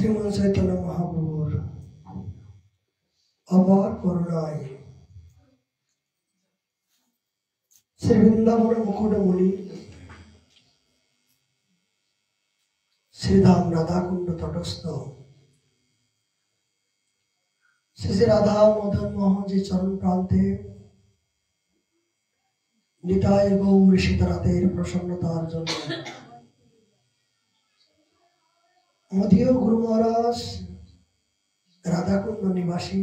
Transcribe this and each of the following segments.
শ্রীমন চৈতন্য মহাপ্রভুর অপার করুণায় শ্রী বৃন্দাবন মুকুটমণি শ্রীধাম রাধাকুণ্ড তটস্থ শ্রী শ্রী রাধা মদন মোহনজি চরণ প্রান্তে নিতাই গৌর সীতারাতের প্রসন্নতার জন্য মদীয় গুরু মহারাজ রাধাকুণ্ড নিবাসী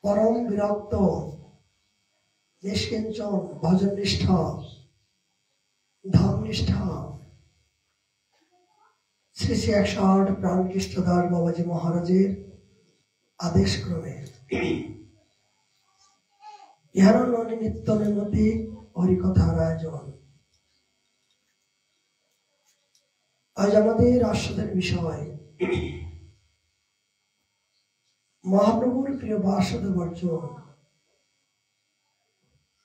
পরম বিরক্ত নিষ্কিঞ্চন ভজন নিষ্ঠা ধাম নিষ্ঠা শ্রী শ্রী 108 প্রাণ কৃষ্ণদাস বাবাজি মহারাজের আদেশ ক্রমে ইহার নিত্য নৈমিত্তিক হরিকথার আয়োজন। আজ আমাদের আস্বাদের বিষয় মহাপ্রভুর প্রিয় বাসদ বর্জন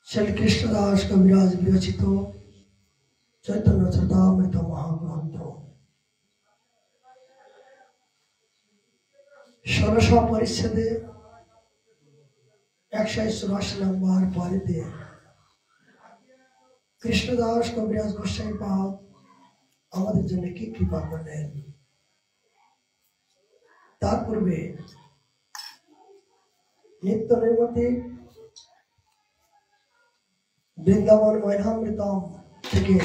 শ্রী কৃষ্ণদাস কবিরাজ বিরচিত চৈতন্য চরিতামৃত মহাগ্রন্থ 16 পরিচ্ছেদে 184 নম্বর পারিতে কৃষ্ণদাস কবিরাজ গোস্বামী পাদ আমাদের জন্য কি কৃপা করলেন। তার পূর্বে নিত্য নৈমিত্তিক বৃন্দাবন ময়নামৃতম থেকে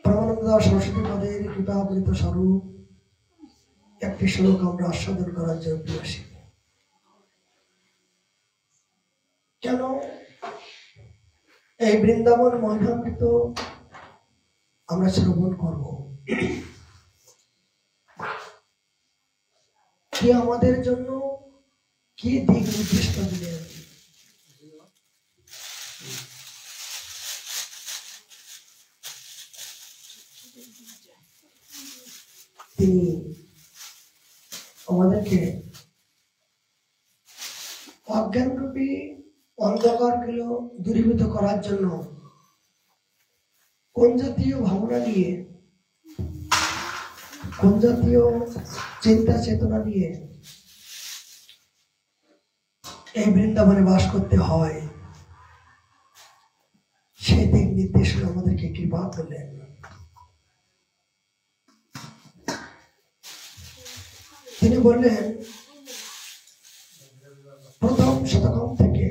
পরমানন্দ সরস্বতী পদের কৃপাবৃত স্বরূপ একটি শ্লোক আমরা আস্বাদন করার জন্য প্রয়াসী। কেন এই বৃন্দাবন ময়নামৃত আমরা শ্রবণ করব? কি আমাদের জন্য কি দিক নির্দিষ্ট দিলেন? তিনি আমাদেরকে অজ্ঞানরূপী অন্ধকারগুলো দূরীভূত করার জন্য কোন জাতীয় ভাবনা নিয়ে, কোন জাতীয় চিন্তা চেতনা নিয়ে এই বৃন্দাবনে বাস করতে হয়, সেই দিক নির্দেশনা আমাদেরকে কৃপা করলেন। তিনি বললেন প্রথম শতকম থেকে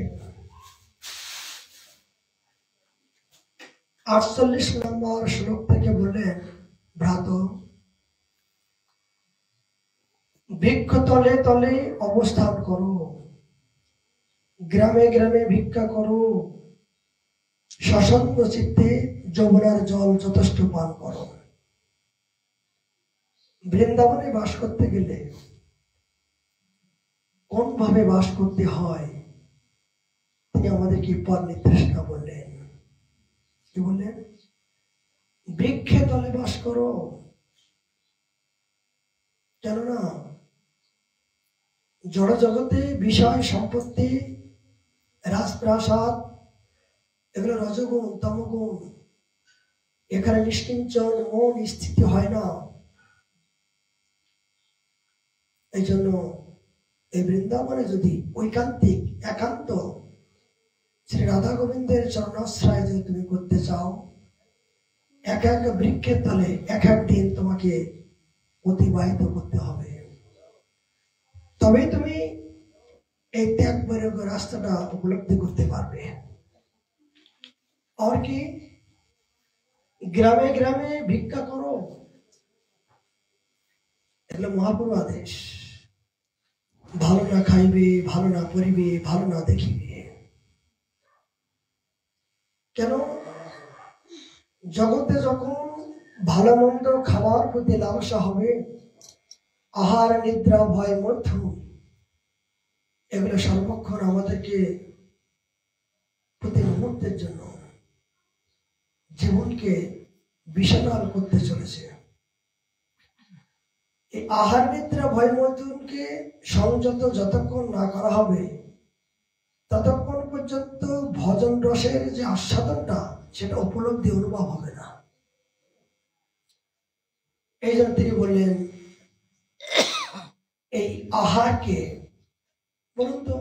48 নম্বর শ্লোক থেকে বললেন, ভ্রাত বৃক্ষ তলে তলে অবস্থান করো, গ্রামে গ্রামে ভিক্ষা করো, সশন্ত চিত্তে যমুনার জল যথেষ্ট পান করো। বৃন্দাবনে বাস করতে গেলে কোন ভাবে বাস করতে হয় তিনি আমাদেরকে পথ নির্দেশনা বললেন। কি বললেন? বৃক্ষে তলে বাস করো। কেননা জড় জগতে বিষয় সম্পত্তি, রাজপ্রাসাদ, এগুলো রজগুণ তমগুণ, এখানে নিষ্কিঞ্চন মন স্থিতি হয় না। এই জন্য এই বৃন্দাবনে যদি ঐকান্তিক একান্ত শ্রী রাধা গোবিন্দের চরণাশ্রয় যদি তুমি করতে চাও, এক এক বৃক্ষের তলে এক এক দিন তোমাকে অতিবাহিত করতে হবে। তবেই তুমি এই ত্যাগ বৈরাগ্য রাস্তাটা উপলব্ধি করতে পারবে। আর কি গ্রামে গ্রামে ভিক্ষা করো, এগুলো মহাপ্রভু আদেশ। ভালো না খাইবে, ভালো না পড়িবে, ভালো না দেখিবে। কেন? জগতে যখন ভালো মন্দ খাবার প্রতি লালসা হবে, আহার নিদ্রা ভয় মধ্য, এগুলো সর্বক্ষণ আমাদেরকে প্রতি মুহূর্তের জন্য জীবনকে বিষাদাল করতে চলেছে। এই আহার নিদ্রা ভয় মৈথুনকে সংযত যতক্ষণ না করা হবে ততক্ষণ পর্যন্ত ভজন রসের যে আস্বাদনটা সেটা উপলব্ধি অনুভব হবে না। এই জন্য তিনি বললেন এই আহারকে, বলুন তো,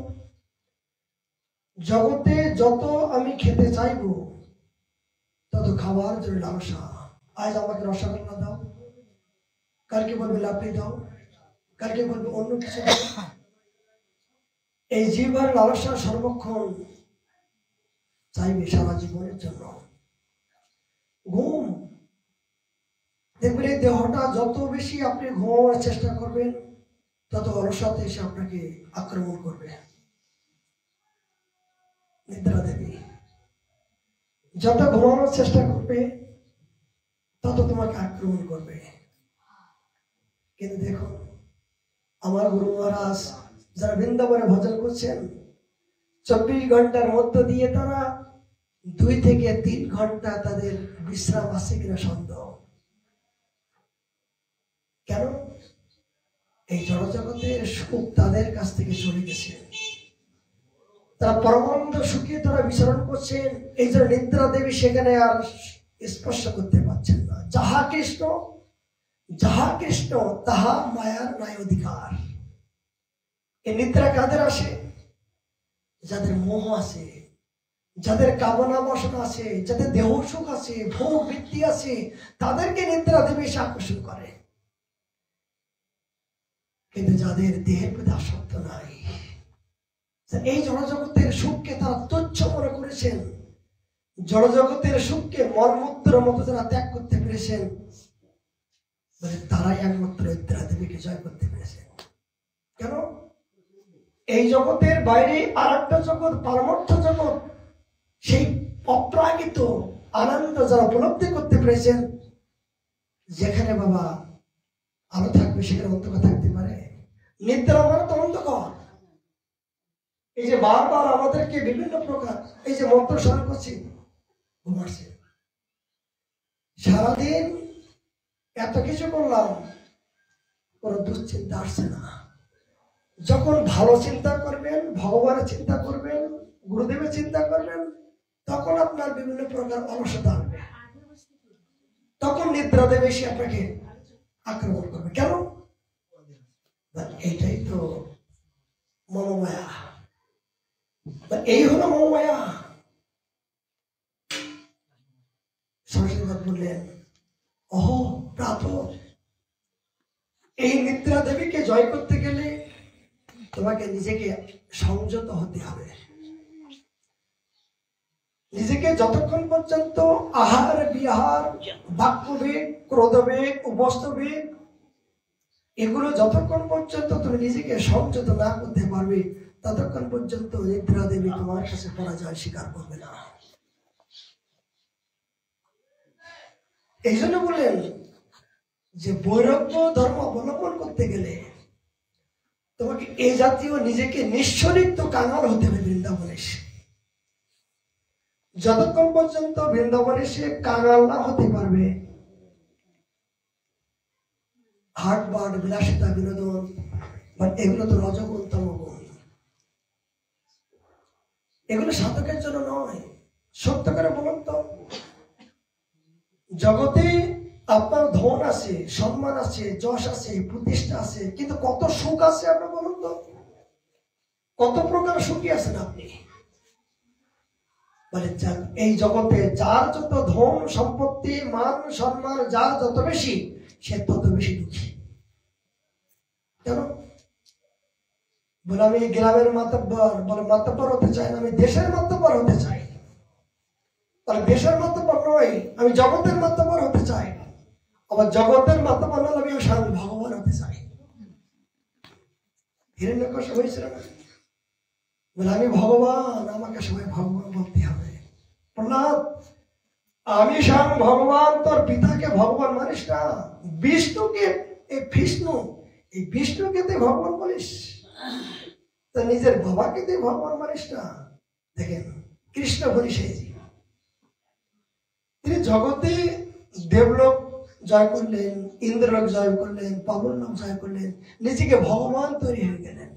জগতে যত আমি খেতে চাইব তত খাবার জন্য লালসা। আজ আমাকে রসগোল্লা দাও, কালকে বলবে লাপড়ি দাও, কালকে বলবে অন্য কিছু দাও। এই জিহ্বার লালসা সর্বক্ষণ চাইবে সারা জীবনের জন্য। ঘুম, দেখবেন এই দেহটা যত বেশি আপনি ঘুমানোর চেষ্টা করবেন তত অলসতা এসে আপনাকে আক্রমণ করবে। নিদ্রা দেবী যত ঘুমানোর চেষ্টা করবে তত তোমাকে আক্রমণ করবে। কিন্তু দেখো আমার গুরু মহারাজ যারা বৃন্দাবনে ভজন করছেন, 24 ঘন্টার মধ্য দিয়ে তারা 2 থেকে 3 ঘন্টা তাদের বিশ্রাম আছে কিনা সন্দেহ। কেন? এই জড়জগতের সুখ তাদের কাছ থেকে চলে গেছে, তারা পরমানন্দ সুখে তারা বিচরণ করছেন। এই জন্য নিদ্রা দেবী সেখানে আর স্পর্শ করতে পারছেন না। যাহা কৃষ্ণ তাহা মায়ার নাই অধিকার। এই নিদ্রা কাদের আসে? যাদের মোহ আছে, যাদের কামনা বাসনা আছে, যাদের দেহ সুখ আছে, ভোগ বৃত্তি আছে, তাদেরকে নিদ্রা দেবী এসে আকর্ষণ করে। কিন্তু যাদের দেহের প্রতি আসক্ত নাই, এই জড়জগতের সুখকে তারা তুচ্ছ মনে করেছেন, জড়জগতের সুখকে মলমূত্রের মতো যারা ত্যাগ করতে পেরেছেন, মানে তারাই একমাত্র নিদ্রা দেবীকে জয় করতে পেরেছেন। কেন? এই জগতের বাইরে আর একটা জগৎ, পারমার্থ জগৎ, সেই অপ্রাকৃত আনন্দ যারা উপলব্ধি করতে পেরেছেন, যেখানে বাবা আলো থাকবে সেখানে অন্ধকার থাকতে পারে। নিদ্রা মানে তো অন্ধকার। এই যে বারবার আমাদেরকে বিভিন্ন প্রকার এই যে মন্ত্র স্মরণ করছি, ঘুমাচ্ছে, সারাদিন এত কিছু করলাম, কোন দুশ্চিন্তা আসছে না। যখন ভালো চিন্তা করবেন, ভগবানের চিন্তা করবেন, গুরুদেবের চিন্তা করবেন, তখন আপনার বিভিন্ন প্রকার অলসতা আসবে, তখন নিদ্রা দেবে এসে আপনাকে আক্রমণ করবে। কেন? এইটাই তো মনোমায়া, এই হলো মনোমায়া। সরস্বতী বললেন, অহো প্রাত, এই নিদ্রা দেবীকে জয় করতে গেলে তোমাকে নিজেকে সংযত হতে হবে। নিজেকে যতক্ষণ পর্যন্ত আহার বিহার, বাক্যবেগ, ক্রোধবেগ, উপস্থবেগ, এগুলো যতক্ষণ পর্যন্ত তুমি নিজেকে সংযত না করতে পারবে ততক্ষণ পর্যন্ত নিদ্রা দেবী তোমার কাছে পরাজয় স্বীকার করবে না। এই জন্য বললেন যে বৈরাগ্য ধর্ম অবলম্বন করতে গেলে তোমাকে এই জাতীয় নিজেকে নিঃস্বরিক্ত কাঙাল হতে হবে। বৃন্দাবনে যতক্ষণ পর্যন্ত বৃন্দাবনে সে কাঙাল না হতে পারবে, হাট বাট, বিলাসিতা, বিনোদন, এগুলো তো রজগুণ তমগুণ, এগুলো সাধকের জন্য নয়। সত্য করে বলুন তো, জগতে আপনার ধন আছে, সম্মান আছে, যশ আছে, প্রতিষ্ঠা আছে, কিন্তু কত সুখ আছে আপনার বলুন তো? কত প্রকার সুখী আছেন আপনি? মানে এই জগতে যার যত ধন সম্পত্তি, মান সম্মান যার যত বেশি, সে তত বেশি দুঃখী। কেন? বলে আমি গ্রামের মাতব্বর, বলে মাতব্বর হতে চাই না, আমি দেশের মাতব্বর হতে চাই। তাহলে দেশের মাতব্বর নয়, আমি জগতের মাতব্বর হতে চাই। আবার জগতের মাতব্বর হলে আমি স্বয়ং ভগবান হতে চাই। হিরণ্যকশিপু হয়েছিল না, বলে আমি ভগবান, আমাকে সবাই ভগবান বলতে হবে। প্রহ্লাদ, আমি স্বয়ং ভগবান, তোর পিতাকে ভগবান মানিস না, বিষ্ণুকে, এই বিষ্ণু, এই বিষ্ণুকে তুই ভগবান বলিস, তো নিজের বাবাকে তুই ভগবান মানিস না। দেখেন কৃষ্ণ বলি সেই, তিনি জগতে দেবলোক জয় করলেন, ইন্দ্রলোক জয় করলেন, পাবনলোক জয় করলেন, নিজেকে ভগবান তৈরি হয়ে গেলেন।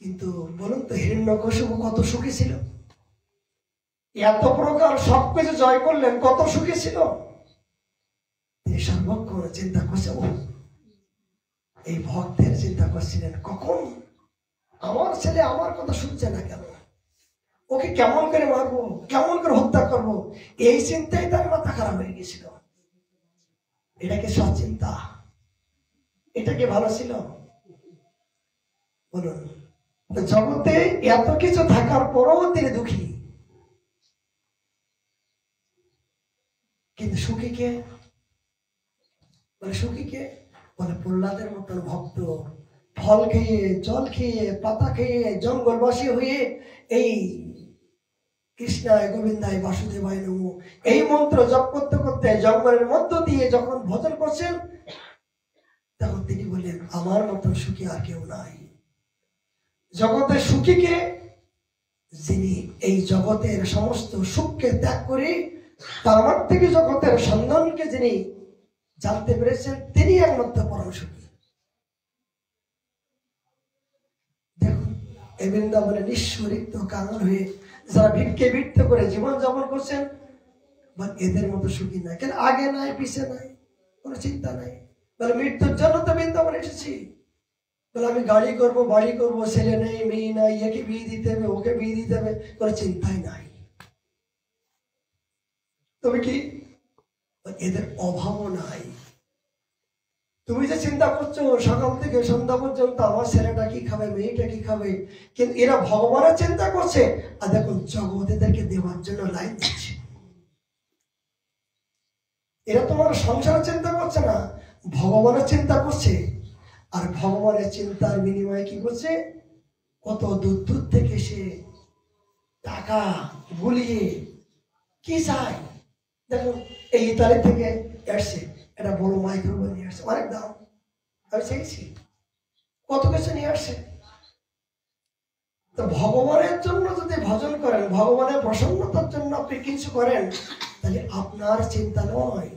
কিন্তু বলুন তো, হিরণ্যকশিপু কত সুখী ছিল? এত প্রকার সবকিছু জয় করলেন, কত সুখী ছিল? সর্বক্ষণ চিন্তা করছে, ও এই ভক্তের চিন্তা করছিলেন কখন আমার ছেলে আমার কথা শুনছে না কেন, ওকে কেমন করে মারবো, কেমন করে হত্যা করবো, এই চিন্তায় তার মাথা খারাপ হয়ে গেছিল। এটা কি সৎচিন্তা? এটা কি ভালো ছিল? বলুন। জগতে এত কিছু থাকার পরও তিনি দুঃখী, কিন্তু সুখী কে? বলে সুখী কে? বলে প্রহ্লাদের মতন ভক্ত ফল খেয়ে, জল খেয়ে, পাতা খেয়ে, জঙ্গলবাসী হয়ে এই কৃষ্ণায় গোবিন্দায় বাসুদেবায় নমঃ এই মন্ত্র জপ করতে করতে জঙ্গলের মধ্য দিয়ে যখন ভজন করছেন, তখন তিনি বললেন, আমার মতন সুখী আর কেউ নাই। জগতের সুখীকে, যিনি এই জগতের সমস্ত সুখকে ত্যাগ করে তার থেকে জগতের সন্ধানকে যিনি জানতে পেরেছেন, তিনি একমাত্র পরম সুখী। দেখুন, এই বৃন্দাবনে নিঃস্বরিক্ত কাঙাল হয়ে যারা ভিক্ষে ভিক্ষে করে জীবন যাপন করছেন, এদের মতো সুখী নাই। কেন? আগে নাই, পিছে নাই, কোনো চিন্তা নাই। বলে মৃত্যুর জন্য তো বৃন্দাবনে এসেছি। বলে আমি গাড়ি করব, বাড়ি করব, ছেলে নেই, মেয়ে নাই, একে বিয়ে দিতে হবে, ওকে বিয়ে দিতে হবে, কোনো চিন্তাই নাই। তবে কি এদের অভাবও নাই। তুমি যে চিন্তা করছো সকাল থেকে সন্ধ্যা পর্যন্ত আমার ছেলেটা কি খাবে, মেয়েটা কি খাবে, কিন্তু এরা ভগবানের চিন্তা করছে। আর দেখুন, জগৎ এদেরকে দেওয়ার জন্য লাইন দিচ্ছে। এরা তোমার সংসারের চিন্তা করছে না, ভগবানের চিন্তা করছে। আর ভগবানের চিন্তার বিনিময়ে কি করছে? কত দূর দূর থেকে সে টাকা গুলিয়ে কি চায়। দেখুন, এই ইতালি থেকে আসছে একটা বড় মাইক্রোওয়েভ নিয়ে আসছে, অনেক দাম, আমি চেয়েছি, কত কিছু নিয়ে আসছে। তো ভগবানের জন্য যদি ভজন করেন, ভগবানের প্রসন্নতার জন্য আপনি কিছু করেন, তাহলে আপনার চিন্তা নয়।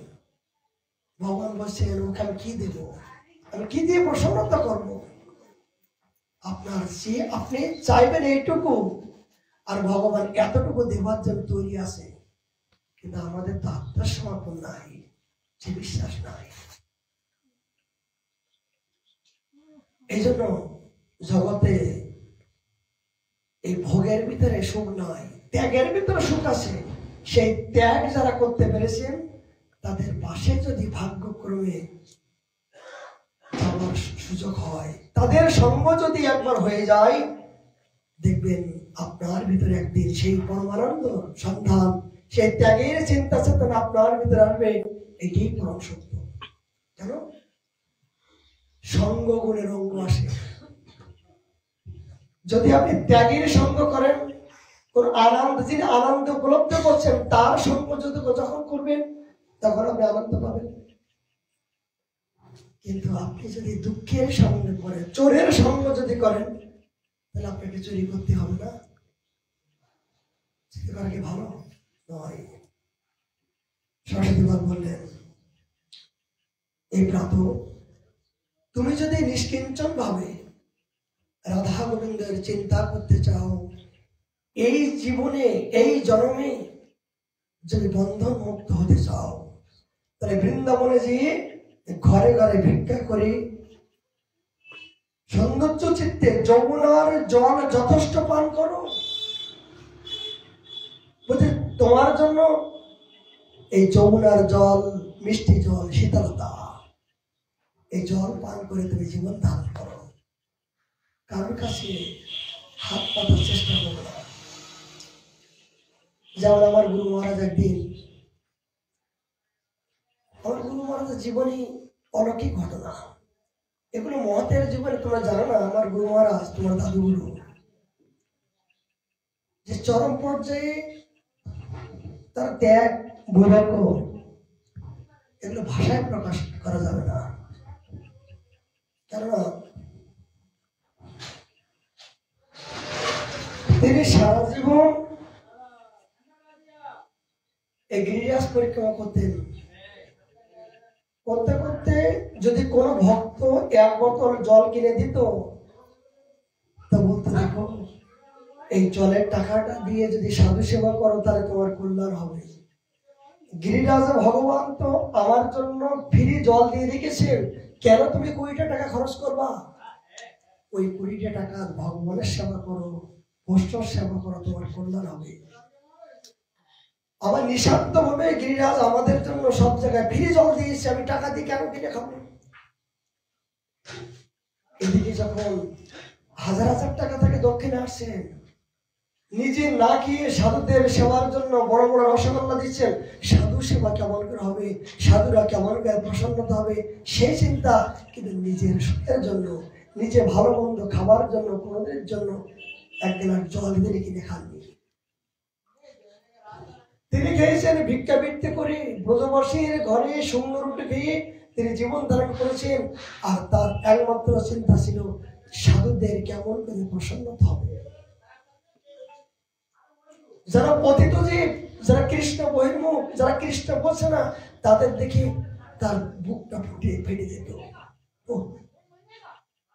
ভগবান বলছেন, ওকে আমি কি দেব, আমি কি দিয়ে প্রসন্নতা করব? আপনার যে আপনি চাইবেন এইটুকু, আর ভগবান এতটুকু দেওয়ার জন্য তৈরি আছে। কিন্তু আমাদের তো আত্মসমর্পণ নাই, যে বিশ্বাস নাই। এই জন্য জগতে এই ভোগের ভিতরে সুখ নয়, ত্যাগের ভিতরে সুখ আছে। সেই ত্যাগ যারা করতে পেরেছেন, তাদের পাশে যদি ভাগ্যক্রমে যাওয়ার সুযোগ হয়, তাদের সঙ্গ যদি একবার হয়ে যায়, দেখবেন আপনার ভিতরে একদিন সেই পরমানন্দ সন্ধান, সেই ত্যাগের চিন্তা চেতনা আপনার ভিতরে আসবে। এটাই পরম সত্য। কেন? সঙ্গ গুণের অঙ্গ আসে। যদি আপনি ত্যাগের সঙ্গ করেন, কোন আনন্দ, যিনি আনন্দ উপলব্ধ করছেন তার সঙ্গ যদি যখন করবেন, তখন আপনি আনন্দ পাবেন। কিন্তু আপনি যদি দুঃখের সঙ্গ করেন, চোরের সঙ্গ যদি করেন, তাহলে আপনাকে চুরি করতে হবে না? চিন্তা করা কি ভালো নয়? সরস্বতী বললেন, এই প্রাত তুমি যদি নিষ্কিঞ্চন ভাবে রাধা গোবিন্দের চিন্তা করতে চাও, এই জীবনে, এই জন্মে যদি বন্ধন মুক্ত হতে চাও, তাহলে বৃন্দাবনে যেয়ে ঘরে ঘরে ভিক্ষা করে সৌন্দর্য চিত্তে যমুনার জল যথেষ্ট পান করো। বলতে তোমার জন্য এই যমুনার জল, মিষ্টি জল, শীতলতা, এই জল পান করে তুমি জীবন ধারণ করো। কারোর কাছে হাত পাতার চেষ্টা করো না। যেমন আমার গুরু মহারাজ একদিন, আমার গুরু মহারাজের জীবনী অলৌকিক ঘটনা, এগুলো মহতের জীবনে তোমরা জানো না। আমার গুরু মহারাজ, তোমার দাদু গুরু, যে চরম পর্যায়ে তার ত্যাগ, বৈরাগ্য, এগুলো ভাষায় প্রকাশ করা যাবে না। কেননা তিনি সারা জীবন এই গিরিরাজ পরিক্রমা করতেন। করতে করতে যদি কোনো ভক্ত এক বোতল জল কিনে দিত, তো বলতে, দেখো এই জলের টাকাটা দিয়ে যদি সাধু সেবা করো, তাহলে তোমার কল্যাণ হবে। গিরিরাজ ভগবান তো আমার জন্য ফ্রি জল দিয়ে রেখেছেন, কেন তুমি 20টা টাকা খরচ করবা? ওই 20টা টাকা ভগবানের সেবা করো, বৈষ্ণব সেবা করো, তোমার কল্যাণ হবে। আমার নিঃস্বার্থ ভাবে গিরিরাজ আমাদের জন্য সব জায়গায় ফ্রি জল দিয়েছে, আমি টাকা দিয়ে কেন কিনে খাবো? এদিকে যখন হাজার হাজার টাকা থেকে দক্ষিণে আসছেন, নিজে না খেয়ে সাধুদের সেবার জন্য বড় বড় রসগোল্লা দিচ্ছেন, সাধু সেবা কেমন করে হবে, সাধুরা কেমন করে প্রসন্নতা হবে সেই চিন্তা, কিন্তু নিজের সুখের জন্য, নিজে ভালো মন্দ খাবার জন্য, কোনদের জন্য এক গ্লাস জল দিয়ে কিনে খাননি। তিনি খেয়েছেন ভিক্ষাবৃত্তি করে, ব্রজবাসীর ঘরে শূন্য রুটি খেয়ে তিনি জীবন ধারণ করেছেন। আর তার একমাত্র চিন্তা ছিল সাধুদের কেমন করে প্রসন্নতা হবে। যারা পতিত জীব, যারা কৃষ্ণ বহির্মুখ, যারা কৃষ্ণ বোঝে না, তাদের দেখে তার বুকটা ফেটে যেত। ও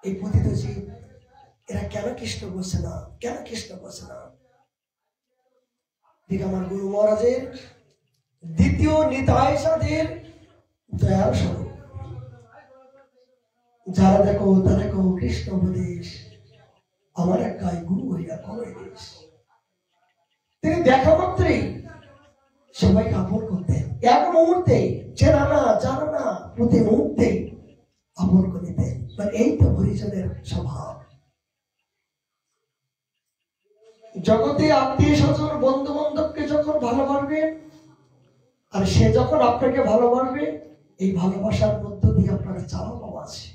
এই পতিত জীব, এরা কেন কৃষ্ণ বোঝে না, কেন কৃষ্ণ বোঝে না? ঠিক আমার গুরু মহারাজের দ্বিতীয় নিতাই সাধের দয়ার স্বরূপ। যারা দেখো তারা দেখো কৃষ্ণ উপদেশ, আমার এক গায়ে গুরু হইয়া করে দেশ। তিনি দেখা মাত্রই সবাইকে আপন করতেন, এক মুহূর্তে, চেনা না জানা না, প্রতি মুহূর্তে আপন করে দিতেন। এই তো হরিজনের স্বভাব। জগতে আত্মীয় স্বজন বন্ধু বান্ধবকে যখন ভালোবাসবে, আর সে যখন আপনাকে ভালোবাসবে, এই ভালোবাসার মধ্য দিয়ে আপনার চাওয়া পাওয়া আছে,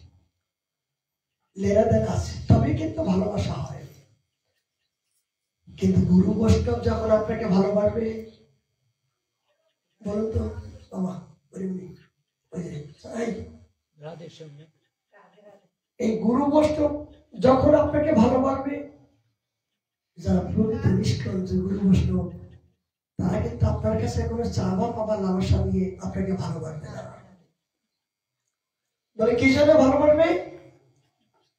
লেনাদেন আছে, তবে কিন্তু ভালোবাসা হয়। কিন্তু গুরু বৈষ্ণব যখন আপনাকে ভালোবাসবে, বলুন তো বাবা, এই গুরু বৈষ্ণব যখন আপনাকে ভালোবাসবে, যারা প্রকৃত নিষ্কণ যে গুরু বৈষ্ণব, তারা কিন্তু আপনার কাছে কোনো চাওয়া পাবার লালসা নিয়ে আপনাকে ভালোবাসবে না। বলে কি জন্য ভালোবাসবে?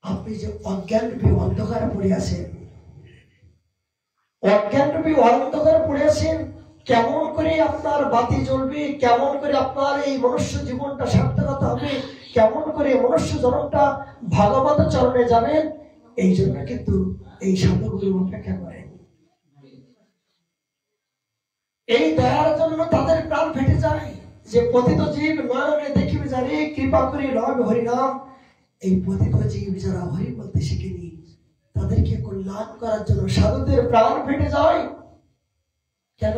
আপনি যে অজ্ঞান রূপী অন্ধকারে পড়ে আছেন, অজ্ঞান রূপী অন্ধকারে পড়ে আছেন, কেমন করে আপনার বাতি জ্বলবে, কেমন করে আপনার এই মনুষ্য জীবনটা সার্থকতা হবে, কেমন করে মনুষ্য জনমটা ভাগবত চরণে যাবেন, এই জন্য কিন্তু এই সাধুগুরু অপেক্ষা করেন। এই দয়ার জন্য তাদের প্রাণ ফেটে যায় যে পতিত জীব নয়নে দেখিবে জানি, কৃপা করে লয় হরিনাম। এই পতিত জীব যারা হরি বলতে শিখেনি, তাদেরকে কল্যাণ করার জন্য সাধুদের প্রাণ ফেটে যায়। কেন?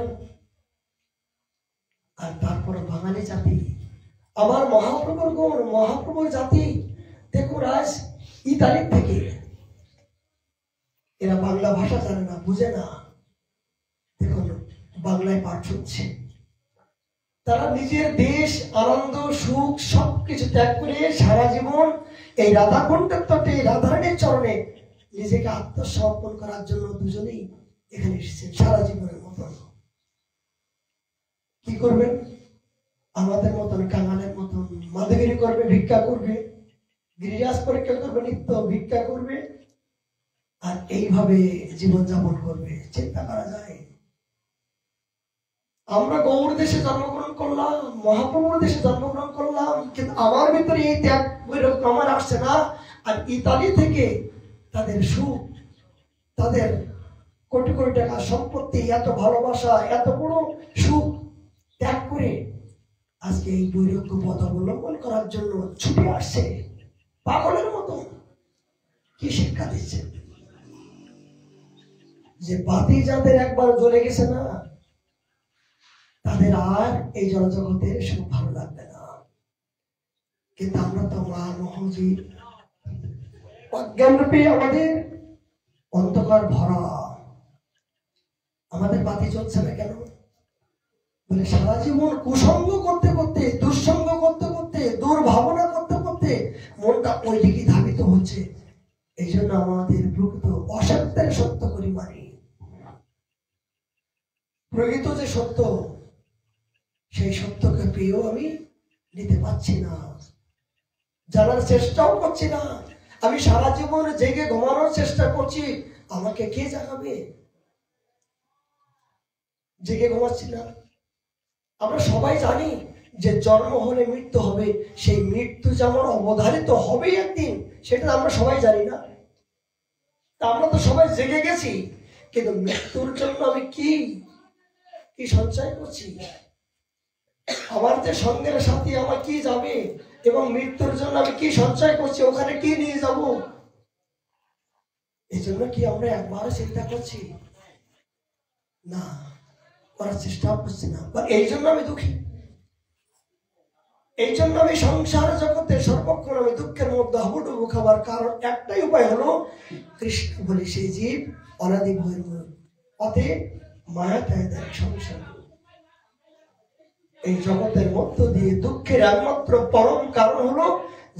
আর তারপর বাঙালি জাতি, আমার মহাপ্রভুর গুণ, মহাপ্রভুর জাতি, দেখুন আজ ইতালি থেকে এরা বাংলা ভাষা জানে না, বুঝে না, দেখুন বাংলায় পাঠ শুনছে। তারা নিজের দেশ, আনন্দ, সুখ সবকিছু ত্যাগ করে সারা জীবন এই রাধাকুণ্ডের তটে, রাধারানীর চরণে নিজেকে আত্মসমর্পণ করার জন্য দুজনেই এখানে এসেছেন সারা জীবনের মতন। কি করবেন? আমাদের মতন কাঙালের মতন মাদুগিরি করবে, ভিক্ষা করবে, গিরিরাজ পরীক্ষা করবে, নিত্য ভিক্ষা করবে, আর এইভাবে জীবনযাপন করবে। চিন্তা করা যায়? আমরা গৌর দেশে জন্মগ্রহণ করলাম, মহাপ্রভুর দেশে জন্মগ্রহণ করলাম, কিন্তু আমার ভিতরে এই ত্যাগ আমার আসছে না। আর ইতালি থেকে তাদের সুখ, তাদের কোটি কোটি টাকা সম্পত্তি, এত ভালোবাসা, এত বড় সুখ ত্যাগ করে আজকে এই বৈরাগ্য পথ অবলম্বন করার জন্য ছুটে আসছে পাগলের মতো। কি শিক্ষা দিচ্ছে? যে বাতি যাদের একবার জ্বলে গেছে না, তাদের আর এই জনজগতের সুখ ভালো লাগবে না। কিন্তু আমরা তো মহাজীব, অজ্ঞানরূপী আমাদের অন্ধকার ভরা, আমাদের বাতি জ্বলছে না কেন? বলে সারা জীবন কুসঙ্গ করতে করতে, দুঃসঙ্গ করতে করতে, দুর্ভাবনা করতে করতে মনটা ওই দিকে ধাবিত হচ্ছে। এই জন্য আমাদের প্রকৃত অসত্যের সত্য করি মানি। প্রকৃত যে সত্য, সেই সত্যকে পেয়েও আমি নিতে পারছি না, জানার চেষ্টাও করছি না। আমি সারা জীবন জেগে ঘুমানোর চেষ্টা করছি, আমাকে কে জাগাবে? জেগে ঘুমাচ্ছি না, আমরা সবাই জানি যে জন্ম হলে মৃত্যু হবে, সেই মৃত্যু যেমন অবধারিত হবে একদিন, সেটা আমরা সবাই জানি না। তা আমরা তো সবাই জেগে গেছি, কিন্তু মৃত্যুর জন্য আমি কি কি সঞ্চয় করছি? আমার যে সঙ্গের সাথী আমার কি যাবে, এবং মৃত্যুর জন্য আমি কি সঞ্চয় করছি, ওখানে কি নিয়ে যাব? এই জন্য কি আমরা একবার চিন্তা করছি না, করার চেষ্টা করছি না। এই জন্য আমি দুঃখী, এই জন্য আমি সংসার জগতে সর্বক্ষণ আমি দুঃখের মধ্যে হাবুডুবু খাবার কারণ একটাই উপায় হলো, কৃষ্ণ বলে সেই জীব অনাদি ভৈরব পথে মায়াটায় দেয় সংসার। এই জগতের মধ্য দিয়ে দুঃখের একমাত্র পরম কারণ হলো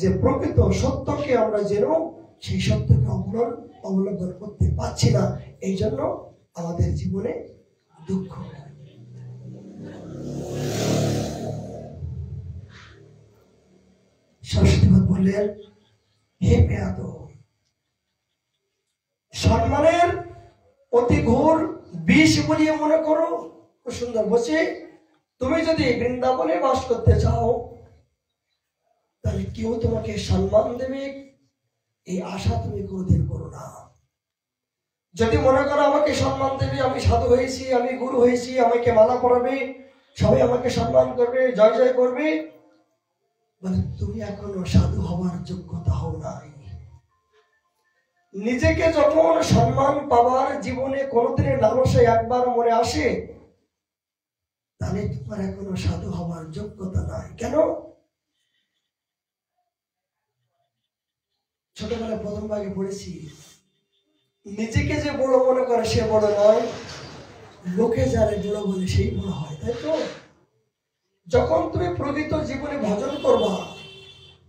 যে প্রকৃত সত্যকে আমরা যেন সেই সত্যকে অবলম্বন করতে পারছি না, এই জন্য আমাদের জীবনে দুঃখ। সরস্বতীবাদ বললেন, হে পেয়াদ, সম্মানের অতি ঘোর বিষ বলিয়ে মনে করো। খুব সুন্দর বলছে, তুমি যদি বৃন্দাবনে বাস করতে চাও তাহলে কেউ তোমাকে সম্মান দেবে এই আশা তুমি কোনদিন করো না। যদি মনে করো আমাকে সম্মান দেবে, আমি সাধু হয়েছি, আমি গুরু হয়েছি, আমাকে মালা পরাবে, সবাই আমাকে সম্মান করবে, জয় জয় করবে, মানে তুমি এখনো সাধু হওয়ার যোগ্যতা হও নাই। নিজেকে যখন সম্মান পাওয়ার জীবনে কোনদিনের লালসা একবার মনে আসে, তাহলে তোমার এখনো সাধু হওয়ার যোগ্যতা নাই। কেন? ছোটবেলায় প্রথম ভাগে পড়েছি, নিজেকে যে বড় মনে করে সে বড় নয়, লোকে যারে বড় বলে সেই বড় হয়, তাই তো? যখন তুমি প্রকৃত জীবনে ভজন করবা,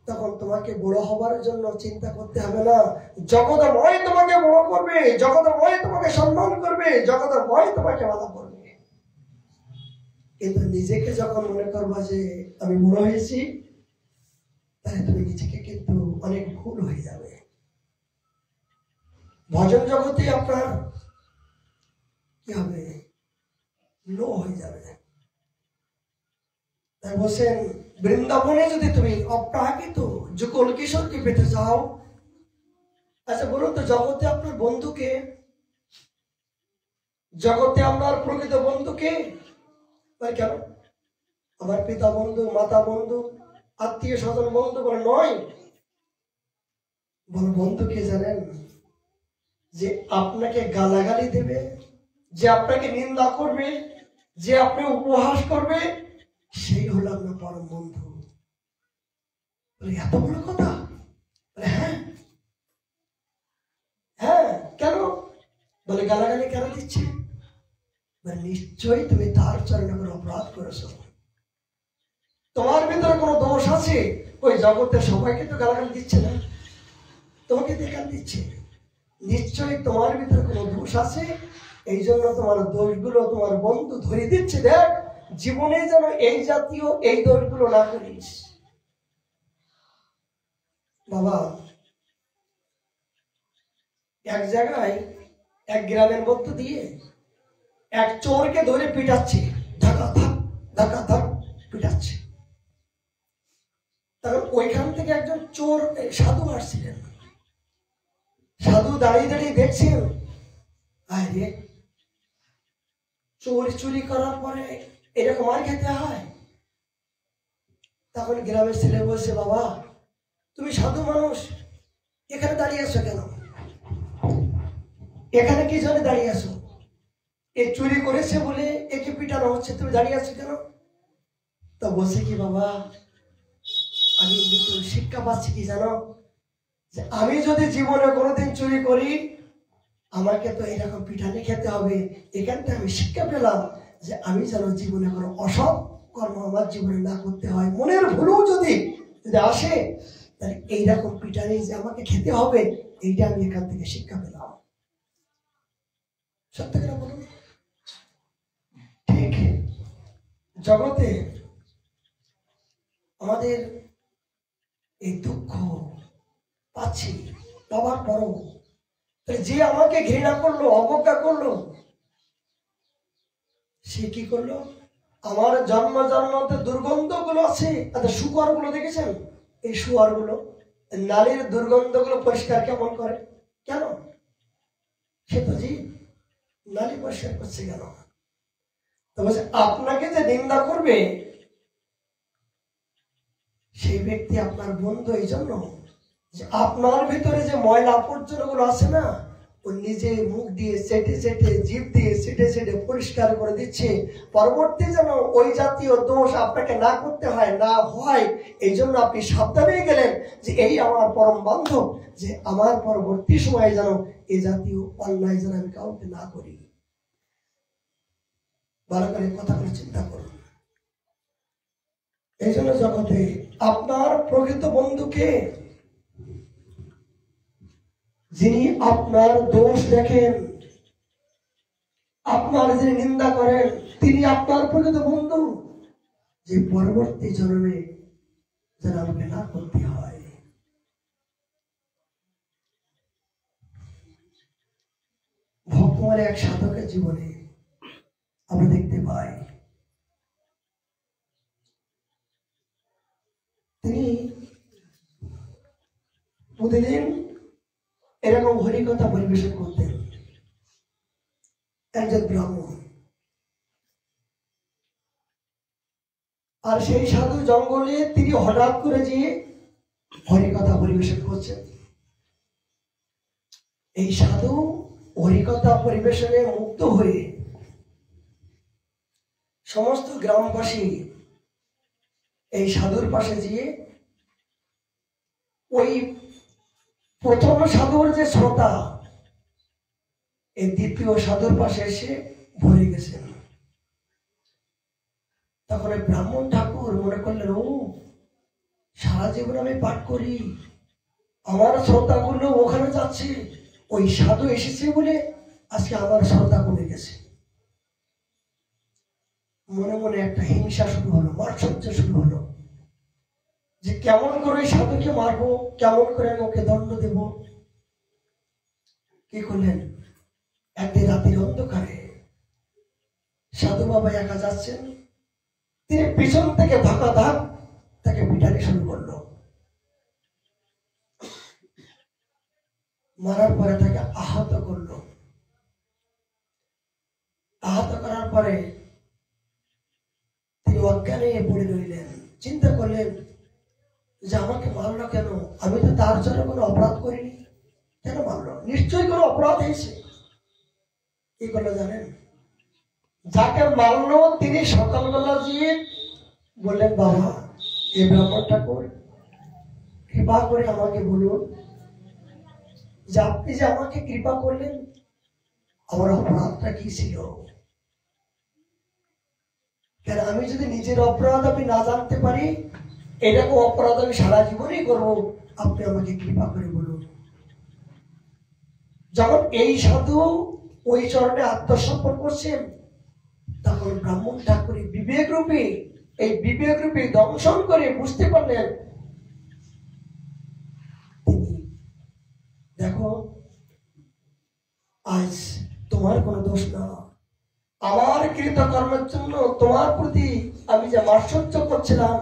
তখন তোমাকে বড় হবার জন্য চিন্তা করতে হবে না। জগৎময় তোমাকে বড় করবে, জগৎময় তোমাকে সম্মান করবে, জগৎময় তোমাকে মালা করবে। কিন্তু নিজেকে যখন মনে করবা যে আমি বড় হয়েছি, তাহলে তুমি নিজেকে কিন্তু অনেক ভুল হয়ে যাবে। ভজন জগতে আপনার কি হবে? লো হয়ে যাবে। তাই বলছেন, বৃন্দাবনে যদি তুমি অপ্রাকৃত যুগল কিশোরকে পেতে চাও, আচ্ছা বলুন তো, জগতে আপনার বন্ধুকে, জগতে আপনার প্রকৃত বন্ধুকে? কেন? আমার পিতা বন্ধু, মাতা বন্ধু, আত্মীয় স্বজন বন্ধু বলে নয়। বড় বন্ধু কে জানেন? যে আপনাকে গালাগালি দেবে, যে আপনাকে নিন্দা করবে, যে আপনি উপহাস করবে, সেই হলো আপনার পরম বন্ধু। এত বড় কথা? হ্যাঁ হ্যাঁ। কেন? বলে গালাগালি কেন দিচ্ছে? নিশ্চয়ই তুমি তার চরণে কোনো অপরাধ করেছো, তোমার ভিতরে কোনো দোষ আছে। ওই জগতের সবাইকে তো গালাগালি দিচ্ছে না, তোমাকে দেখান দিচ্ছে। নিশ্চয়ই তোমার ভিতরে কোনো দোষ আছে, এই জন্য তোমার দোষগুলো তোমার বন্ধু ধরে দিচ্ছে। দেখ, জীবনে যেন এই জাতীয় এই দোষগুলো না করিস। বাবা, এক জায়গায় এক গ্রামের মধ্য দিয়ে এক চোরকে ধরে পিটাচ্ছে, ধাক্কা ধাক ধাক্কা ধাক পিটাচ্ছে। তখন ওইখান থেকে একজন চোর সাধু আসছিলেন। সাধু দাঁড়িয়ে দাঁড়িয়ে দেখছেন, আরে চোর চুরি করার পরে এরকম আর খেতে হয়। তখন গ্রামের ছেলে বলছে, বাবা তুমি সাধু মানুষ, এখানে দাঁড়িয়ে আছো কেন? এখানে কি জন্য দাঁড়িয়ে আছো? এ চুরি করেছে বলে একে পিটানো হচ্ছে, তুমি দাঁড়িয়ে আছো কেন? তা বলছে কি, বাবা আমি শিক্ষা পাচ্ছি কি জানো, যে আমি যদি জীবনে কোনোদিন চুরি করি, আমাকে তো এরকম পিঠানি খেতে হবে। এখান থেকে আমি শিক্ষা পেলাম যে আমি যেন জীবনে কোনো অসৎ কর্ম আমার জীবনে না করতে হয়। মনের ভুলও যদি আসে, তাহলে এইরকম পিঠানি যে আমাকে খেতে হবে, এইটা আমি এখান থেকে শিক্ষা পেলাম। সত্য করে বলুন। ঠিক জগতে আমাদের এই দুঃখ পাচ্ছি, পাওয়ার পরও যে আমাকে ঘৃণা করলো, অবজ্ঞা করলো, সে কি করলো? আমার জন্ম জন্মান্তর দুর্গন্ধগুলো আছে। শুকর গুলো দেখেছেন? এই শুকর গুলো নারীর দুর্গন্ধগুলো পরিষ্কার কেমন করে? কেন? সে তো জীব, নারী পরিষ্কার করছে কেন? তো বলছে আপনাকে যে নিন্দা করবে সেই ব্যক্তি আপনার বন্ধু এই জন্য যে আপনার ভিতরে যে ময়লা আবর্জনা গুলো আছে না, ও নিজে মুখ দিয়ে চেটে চেটে, জিভ দিয়ে চেটে চেটে পরিষ্কার করে দিচ্ছে। পরবর্তী যেন ওই জাতীয় দোষ আপনাকে না করতে হয়, না হয়, এই জন্য আপনি সাবধানে গেলেন যে এই আমার পরম বান্ধব, যে আমার পরবর্তী সময়ে যেন এই জাতীয় অন্যায় যেন আমি কাউকে না করি। ভালো করে কথাগুলো চিন্তা করুন। এই জন্য জগতে আপনার প্রকৃত বন্ধুকে, যিনি আপনার দোষ দেখেন, আপনার যিনি নিন্দা করেন, তিনি আপনার প্রকৃত বন্ধু, যে পরবর্তী জন্মে যেন আমাকে না করতে হয়। ভক্তমানের এক সাধকের জীবনে আমরা দেখতে পাই, তিনি প্রতিদিন এরকম হরিকথা পরিবেশন করতেন। একজন ব্রাহ্মণ, আর সেই সাধু জঙ্গলে তিনি হঠাৎ করে যে হরিকথা পরিবেশন করছেন। এই সাধু হরিকথা পরিবেশনে মুগ্ধ হয়ে সমস্ত গ্রামবাসী এই সাধুর পাশে গিয়ে ওই প্রথম সাধুর যে শ্রোতা, এই দ্বিতীয় সাধুর পাশে এসে ভরে গেছেন। তখন ব্রাহ্মণ ঠাকুর মনে করলেন, ও সারা জীবন আমি পাঠ করি, আমার শ্রোতাগুলো ওখানে যাচ্ছে, ওই সাধু এসেছে বলে আজকে আমার শ্রোতা কমে গেছে। মনে মনে একটা হিংসা শুরু হলো, মাৎসর্য শুরু হলো, যে কেমন করে সাধুকে মারবো, কেমন করে আমি ওকে দণ্ড দেব। কি করলেন? একদিন রাতের অন্ধকারে সাধু বাবা একা যাচ্ছেন, তিনি পিছন থেকে ধাক্কা ধাক তাকে পিটানি শুরু করলো। মারার পরে তাকে আহত করলো। আহত করার পরে তিনি অজ্ঞানে পড়ে রইলেন। চিন্তা করলেন যে আমাকে মারলো কেন? আমি তো তার জন্য কোনো অপরাধ করিনি, কেন মারলো? নিশ্চয়ই কোনো অপরাধ হয়েছে। কি করলো জানেন? যাকে মারলো তিনি সকালবেলা গিয়ে বললেন, বাবা, এই ব্রাহ্মণ ঠাকুর কৃপা করে আমাকে বলুন যে আপনি যে আমাকে কৃপা করলেন, আমার অপরাধটা কি ছিল? কেন আমি যদি নিজের অপরাধ আমি না জানতে পারি, এরকম অপরাধ আমি সারা জীবনই করবো, আপনি আমাকে কৃপা করে বলুন। যখন এই সাধু ওই চরণে আত্মসমর্পণ করছেন, তখন ব্রাহ্মণ ঠাকুর বিবেক রূপে, এই বিবেক রূপে দংশন করে বুঝতে পারলেন, তিনি দেখো, আজ তোমার কোনো দোষ না, আমার কৃতকর্মের জন্য তোমার প্রতি আমি যে মাৎসর্য করছিলাম,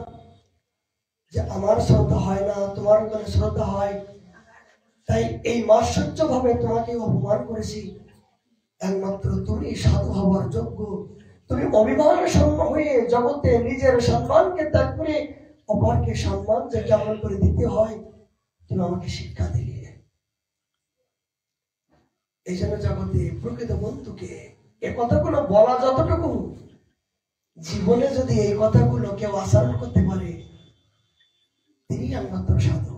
যে আমার শ্রদ্ধা হয় না, তোমার কোনো শ্রদ্ধা হয়, তাই এই মাৎসর্য ভাবে তোমাকে অপমান করেছি। একমাত্র তুমি সাধু হওয়ার যোগ্য। তুমি অভিমান শূন্য হয়ে জগতে নিজের সম্মানকে ত্যাগ করে অপরকে সম্মান যে কেমন করে দিতে হয় তুমি আমাকে শিক্ষা দিলে। এই জন্য জগতে প্রকৃত বন্ধুকে এ কথাগুলো বলা যতটুকু, জীবনে যদি এই কথাগুলো কেউ আচরণ করতে পারে, তিনি একমাত্র সাধু,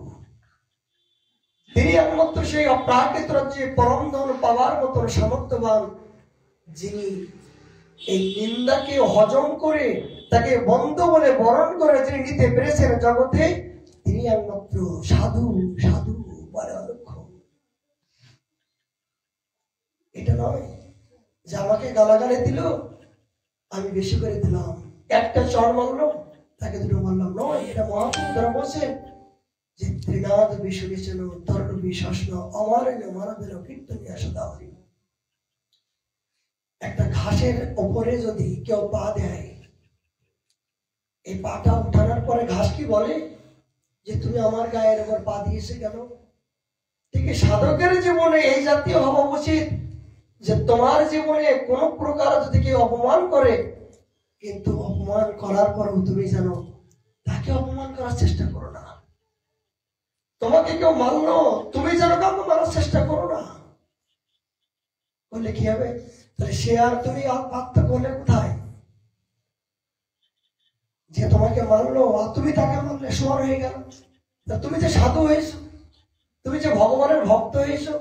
তিনি একমাত্র সেই অপ্রাকৃত রাজ্যে পরম ধন পাওয়ার মতন সামর্থ্যবান, যিনি এই নিন্দাকে হজম করে তাকে বন্ধ বলে বরণ করে যিনি নিতে পেরেছেন জগতে, তিনি একমাত্র সাধু। সাধু বলে অলক্ষ্য। এটা নয় যে আমাকে গালাগালি দিল, আমি বেশি করে দিলাম, একটা চড় মারলো, তাকে দুটো মারলাম, নয়। এটা মহাপুরুষরা বলছেন যে ত্রিনাদ বিশ্ববিচন তর্ণ বিশ্বস্ন অমারেণ মানবের কীর্তনিয়া সদাহরি। একটা ঘাসের ওপরে যদি কেউ পা দেয়, এই পাটা উঠানোর পরে ঘাস কি বলে যে তুমি আমার গায়ের উপর পা দিয়েছে কেন? ঠিক সাধকের জীবনে এই জাতীয় হওয়া উচিত যে তোমার জীবনে কোন প্রকার যদি কেউ অপমান করে, কিন্তু অপমান করার পরেও তুমি জানো তাকে অপমান করার চেষ্টা করো না। তোমাকে কেউ মারলো, তুমি যেন কাউকে মারার চেষ্টা করো না। বললে কি হবে? তাহলে সে আর তুমি পার্থক্য হলে কোথায়? যে তোমাকে মারলো আর তুমি তাকে মারলে সমান হয়ে গেল। তুমি যে সাধু হয়েছো, তুমি যে ভগবানের ভক্ত হয়েছো,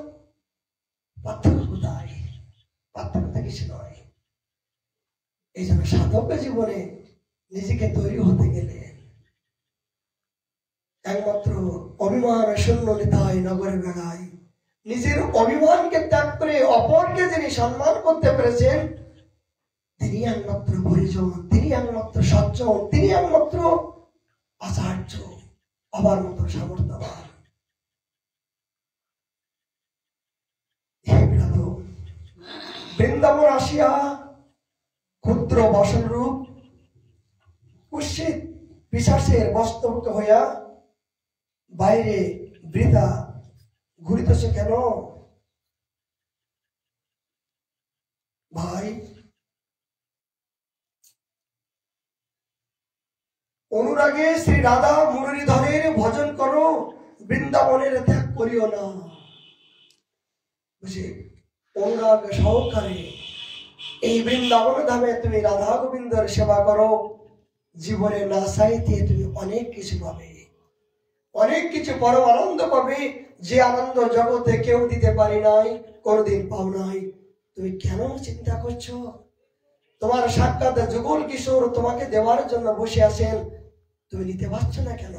পার্থক্য কোথায়? পার্থক্য কিছু নয়। এই জন্য সাধকের জীবনে নিজেকে তৈরি হতে গেলে একমাত্র অভিমান শূন্য নিতাই নগরে বেড়ায়। নিজের অভিমানকে ত্যাগ করে অপরকে যিনি সম্মান করতে পেরেছেন, তিনি একমাত্র পরিজন, তিনি একমাত্র সজ্জন, তিনি একমাত্র আচার্য, আবার মতো সামর্থ্যবান। বৃন্দাবন আসিয়া ক্ষুদ্র বসন রূপ কুৎসিত পিশাচের বস্ত্রভূত হইয়া বাইরে বৃথা ঘুরিতেছ কেন? ভাই, অনুরাগে শ্রী রাধা মুরলীধরের ভজন করো, বৃন্দাবনের ত্যাগ করিও না। বুঝি অনুরাগ সহকারে এই বৃন্দাবন ধামে তুমি রাধা গোবিন্দর সেবা করো, জীবনে না চাইতে তুমি অনেক কিছু পাবে, অনেক কিছু পরম আনন্দ পাবে, যে আনন্দ জগতে কেউ দিতে পারি নাই, কোনদিন পাও নাই। তুমি কেন চিন্তা করছো? তোমার সাক্ষাৎ যুগল কিশোর তোমাকে দেওয়ার জন্য বসে আছেন, তুমি নিতে পারছো না কেন?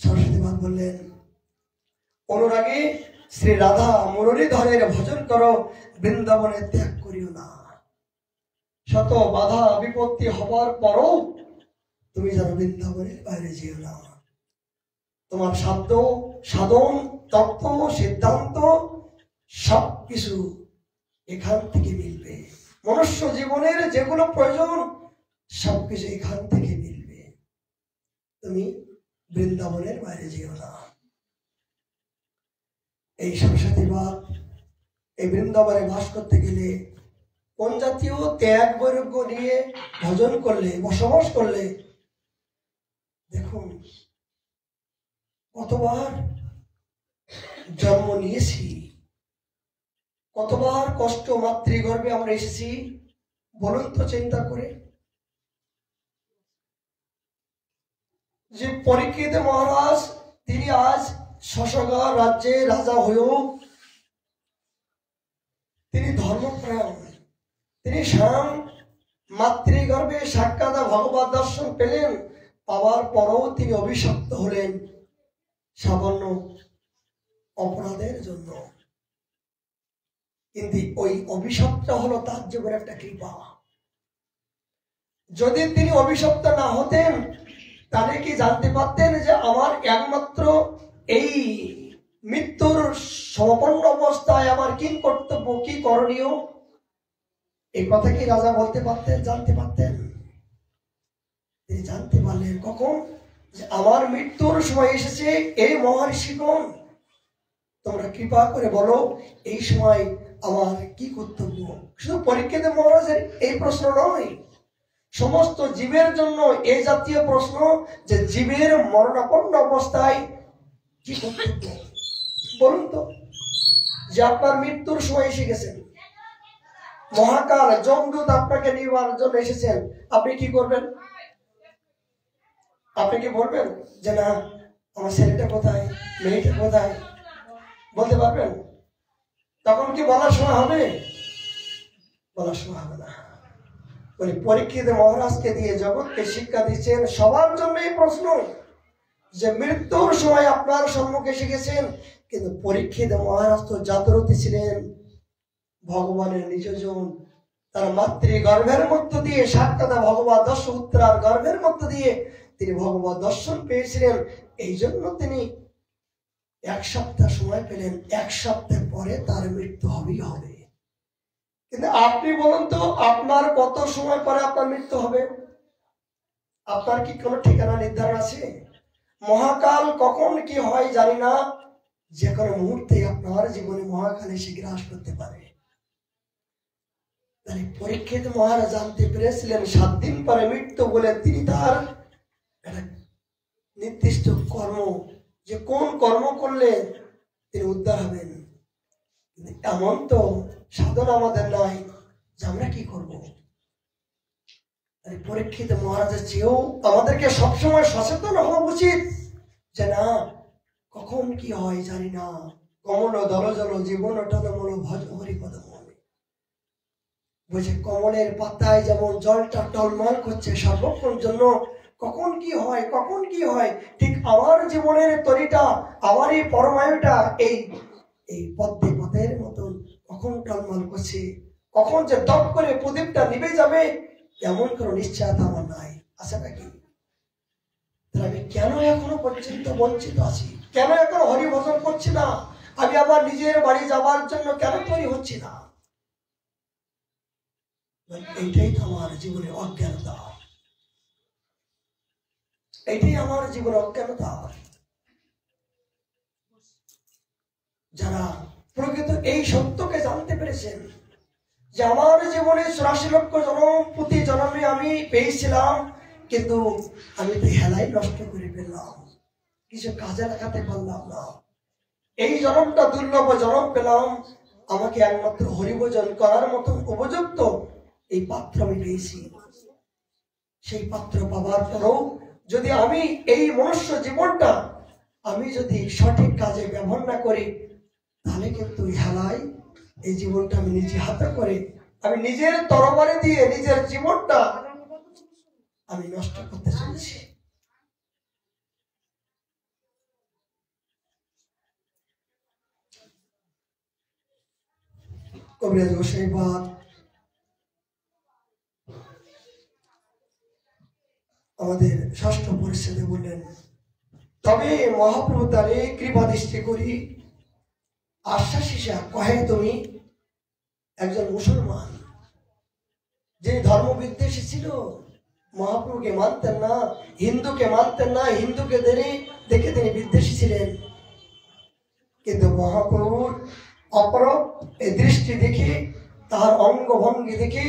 সরস্বতী মা বললেন, অনুরাগে শ্রী রাধা মুরলীধরের ভজন করো, বৃন্দাবনে ত্যাগ করিও না। শত বাধা বিপত্তি হবার পরও তুমি যেন বৃন্দাবনের বাইরে যেও না। তোমার সাধ্য সাধন তত্ত্ব সিদ্ধান্ত সবকিছু এখান থেকে মিলবে। মনুষ্য জীবনের যেগুলো প্রয়োজন সবকিছু এখান থেকে মিলবে। তুমি বৃন্দাবনের বাইরে যেও না। এই সরস্বতী বাদ এই বৃন্দাবনে বাস করতে গেলে কোন জাতীয় ত্যাগ বৈরাগ্য নিয়ে ভজন করলে, বসবাস করলে, দেখুন কতবার জন্ম নিয়েছি, কতবার কষ্ট মাতৃগর্ভে আমরা এসেছি, বলুন তো চিন্তা করে। যে পরীক্ষিত মহারাজ তিনি আজ শশগা রাজ্যে রাজা হয়েও তিনি ধর্মপ্রাণ, তিনি স্বয়ং মাতৃগর্ভে সাক্ষাৎ ভগবত দর্শন পেলেন, পাওয়ার পরও তিনি অভিশপ্ত হলেন সামান্য অপরাধের জন্য। কিন্তু ওই অভিশপ্তটা হলো তার জীবনে একটা কৃপা। যদি তিনি অভিশপ্ত না হতেন তাহলে কি জানতে পারতেন যে আমার একমাত্র এই মৃত্যুর সম্পন্ন অবস্থায় আমার কি কর্তব্য, কি করণীয়, এই কথা কি রাজা বলতে পারতেন, জানতে পারতেন? তিনি জানতে পারলেন কখন? যে আমার মৃত্যুর সময় এসেছে। এই মহর্ষিগণ তোমরা কৃপা করে বলো এই সময় আমার কি কর্তব্য। শুধু পরীক্ষিত মহারাজের এই প্রশ্ন নয়, সমস্ত জীবের জন্য এই জাতীয় প্রশ্ন যে জীবের মরণাপন্ন অবস্থায় কি কর্তব্য। বলুন তো, যে আপনার মৃত্যুর সময় এসে গেছেন, মহাকাল যমদূত আপনাকে নিবার জন্য এসেছেন, আপনি কি করবেন? আপনি কি বলবেন যে না আমার ছেলেটা কোথায়, মেয়েটা কোথায়? বলতে পারবেন? তখন কি বলার সময় হবে? বলার সময় হবে না। বলি পরীক্ষিত মহারাজকে দিয়ে জগৎকে শিক্ষা দিচ্ছেন, সবার জন্য এই প্রশ্ন যে মৃত্যুর সময় আপনার সম্মুখে এসে গেছেন। কিন্তু পরীক্ষিত মহারাজ তো জাতরতী ছিলেন, ভগবানের নিজজন, তার মাতৃগর্ভের মধ্য দিয়ে সাক্ষাৎ ভগবত দর্শন, উত্তরার গর্ভের মধ্য দিয়ে তিনি ভগবত দর্শন পেয়েছিলেন। এই জন্য তিনি 1 সপ্তাহ সময় পেলেন, 1 সপ্তাহ পরে তার মৃত্যু হবেই হবে। কিন্তু আপনি বলুন তো আপনার কত সময় পরে আপনার মৃত্যু হবে? আপনার কি কোনো ঠিকানা নির্ধারণ আছে? মহাকাল কখন কি হয় জানি না, যে কোনো মুহূর্তে আপনার জীবনে মহাকাল এসে গ্রাস করতে পারে। তাই পরীক্ষিত মহারাজ জানতে পেরেছিলেন 7 দিন পরে মৃত্যু বলে তিনি তার একটা নির্দিষ্ট কর্ম, যে কোন কর্ম করলে তিনি উদ্ধার হবেন, এমন তো সাধন আমাদের নাই যে আমরা কি করব। পরীক্ষিত মহারাজের চেয়েও আমাদেরকে সবসময় সচেতন হওয়া উচিত, যে না কখন কি হয় জানি না। কমল দল জল জীবন টলমল ভজ হরিপদ মনে। বলছে কমলের পাতায় যেমন জলটা টলমল করছে সর্বক্ষণ জন্য, কখন কি হয় কখন কি হয়, ঠিক আমার জীবনের তরিটা, আমার এই পরমায়ুটা এই এই পদ্মে পথের মতন কখন টলমল করছে, কখন যে দপ করে প্রদীপটা নিভে যাবে এমন কোনো নিশ্চয়তা আমার নাই। আছে নাকি? তাহলে আমি কেন এখনো পর্যন্ত বঞ্চিত আছি? কেন এখনো হরিভজন করছি না? আমি আমার নিজের বাড়ি যাবার জন্য কেন তৈরি হচ্ছি না? এইটাই তো আমার জীবনে অজ্ঞানতা, এইটাই আমার জীবনে অজ্ঞানতা। যারা প্রকৃত এই সত্যকে জানতে পেরেছেন যে আমার জীবনে 84 লক্ষ জন্ম, প্রতি জন্মে আমি পেয়েছিলাম, কিন্তু আমি তো হেলাই নষ্ট করে ফেললাম, কিছু কাজে লাগাতে পারলাম না। এই জন্মটা দুর্লভ জন্ম পেলাম, আমাকে একমাত্র হরিভজন করার মতন উপযুক্ত এই পাত্র আমি পেয়েছি। সেই পাত্র পাওয়ার পরও যদি আমি এই মনুষ্য জীবনটা আমি যদি সঠিক কাজে ব্যবহার না করি, তাহলে কিন্তু হেলাই এই জীবনটা আমি নিজে হাতে করে, আমি নিজের তরবারি দিয়ে নিজের জীবনটা আমি নষ্ট করতে চলেছি। কবিরাজ গোসাইবাদ আমাদের ষষ্ঠ পরিচ্ছেদে বললেন, তবে মহাপ্রভু তারে কৃপা দৃষ্টি করি আশ্বাসিসা কহে তুমি একজন মুসলমান, যে ধর্ম বিদ্বেষী ছিল, মহাপ্রভুকে মানতেন না, হিন্দুকে মানতেন না, হিন্দুকে দেখে তিনি বিদ্বেষী ছিলেন, কিন্তু মহাপ্রভুর অপরূপ এই দৃষ্টি দেখে, তার অঙ্গভঙ্গি দেখে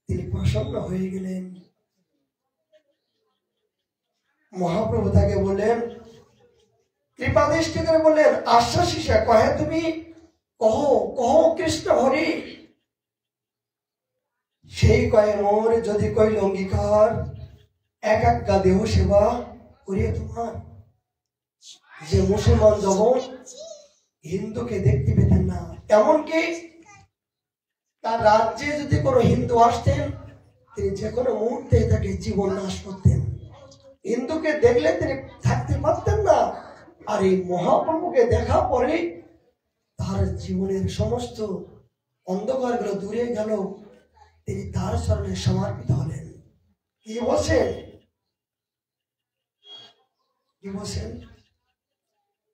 তিনি প্রসন্ন হয়ে গেলেন। মহাপ্রভু তাকে বললেন, কৃপা দৃষ্টি করে বললেন, আশ্বাসিসা কহে তুমি কহো কহো কৃষ্ণ হরি। সেই কয়ে মোর যদি কইল অঙ্গীকার, এক একা দেহ সেবা করিয়ে তোমার। যে মুসলমান যখন হিন্দুকে দেখতে পেতেন না, এমনকি তার রাজ্যে যদি কোনো হিন্দু আসতেন, তিনি যে কোনো মুহূর্তে তাকে জীবন নাশ করতেন। হিন্দুকে দেখলে তিনি থাকতে পারতেন না। আর এই মহাপ্রভুকে দেখা পরে তার জীবনের সমস্ত অন্ধকারগুলো দূরে গেল, তিনি তার চরণে সমর্পিত হলেন। কি বলছেন? কি বলছেন?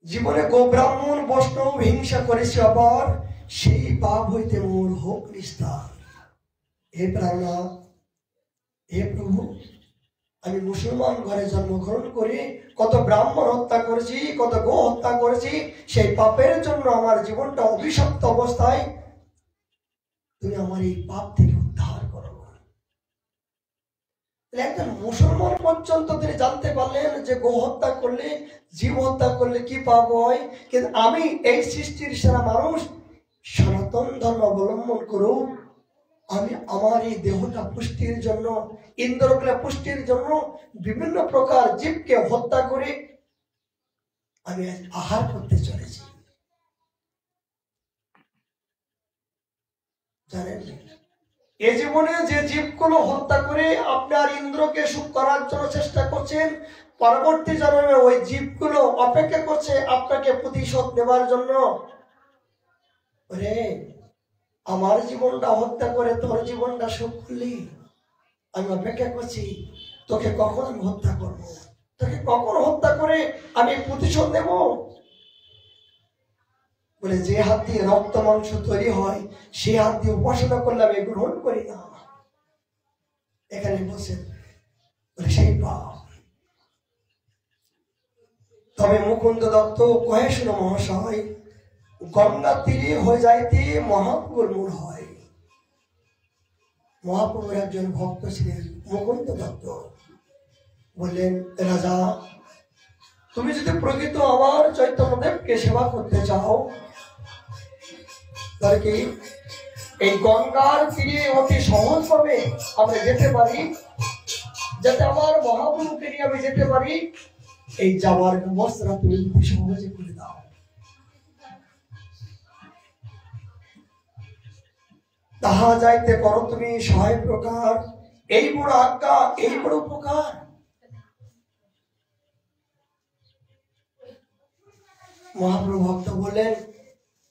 জীবনে গোব্রাহ্মণ বৈষ্ণব হিংসা করেছে অপার, সেই পাপ হইতে মোর হোক নিস্তার। হে প্রাণনাথ, হে প্রভু, আমি মুসলমান ঘরে জন্মগ্রহণ করে কত ব্রাহ্মণ হত্যা করেছি, কত গো হত্যা করেছি, সেই পাপের জন্য আমার জীবনটা অভিশপ্ত অবস্থায়, তুমি আমার এই পাপ থেকে উদ্ধার করো। একজন মুসলমান পর্যন্ত তিনি জানতে পারলেন যে গো হত্যা করলে, জীব হত্যা করলে কি পাপ হয়। কিন্তু আমি এই সৃষ্টির সেরা মানুষ, সনাতন ধর্ম অবলম্বন করো, আমি আমার এই দেহটা পুষ্টির জন্য, ইন্দ্রকে পুষ্টির জন্য বিভিন্ন প্রকার জীবকে হত্যা করে আমি আহার করতে চলেছি। জানেন, এ জীবনে যে জীবগুলো হত্যা করে আপনার ইন্দ্রকে সুখ করার জন্য চেষ্টা করছেন, পরবর্তী জন্মে ওই জীবগুলো অপেক্ষা করছে আপনাকে প্রতিশোধ নেবার জন্য। আমার জীবনটা হত্যা করে তোর জীবনটা সুখ করলি, আমি অপেক্ষা করছি তোকে কখন আমি হত্যা করবো, তোকে কখন হত্যা করে আমি প্রতিশোধ নেব। বলে যে হাত দিয়ে রক্ত মাংস তৈরি হয়, সে হাত দিয়ে উপাসনা করলে আমি গ্রহণ করি না। এখানে বলছেন সেই পাপ। তবে মুকুন্দ দত্ত কহে, শুনো মহাশয়, গঙ্গা তীরে হয়ে যাইতে মহাপ্রভুর মূল হয়। মহাপ্রভুর একজন ভক্ত ছিলেন মুকুন্দ দত্ত। বললেন, রাজা, তুমি যদি প্রকৃত আমার চৈতন্যদেবকে সেবা করতে চাও, তাহলে কি এই গঙ্গার তীরে অতি সহজভাবে আমরা যেতে পারি, যাতে আমার মহাপ্রভুকে নিয়ে আমি যেতে পারি, এই যাওয়ার ব্যবস্থা তুমি অতি সহজে করে দাও। তাহা যাইতে করো তুমি সহায় প্রকার, এই বড় আজ্ঞা, এই বড় উপকার। মহাপ্রভু ভক্ত বললেন,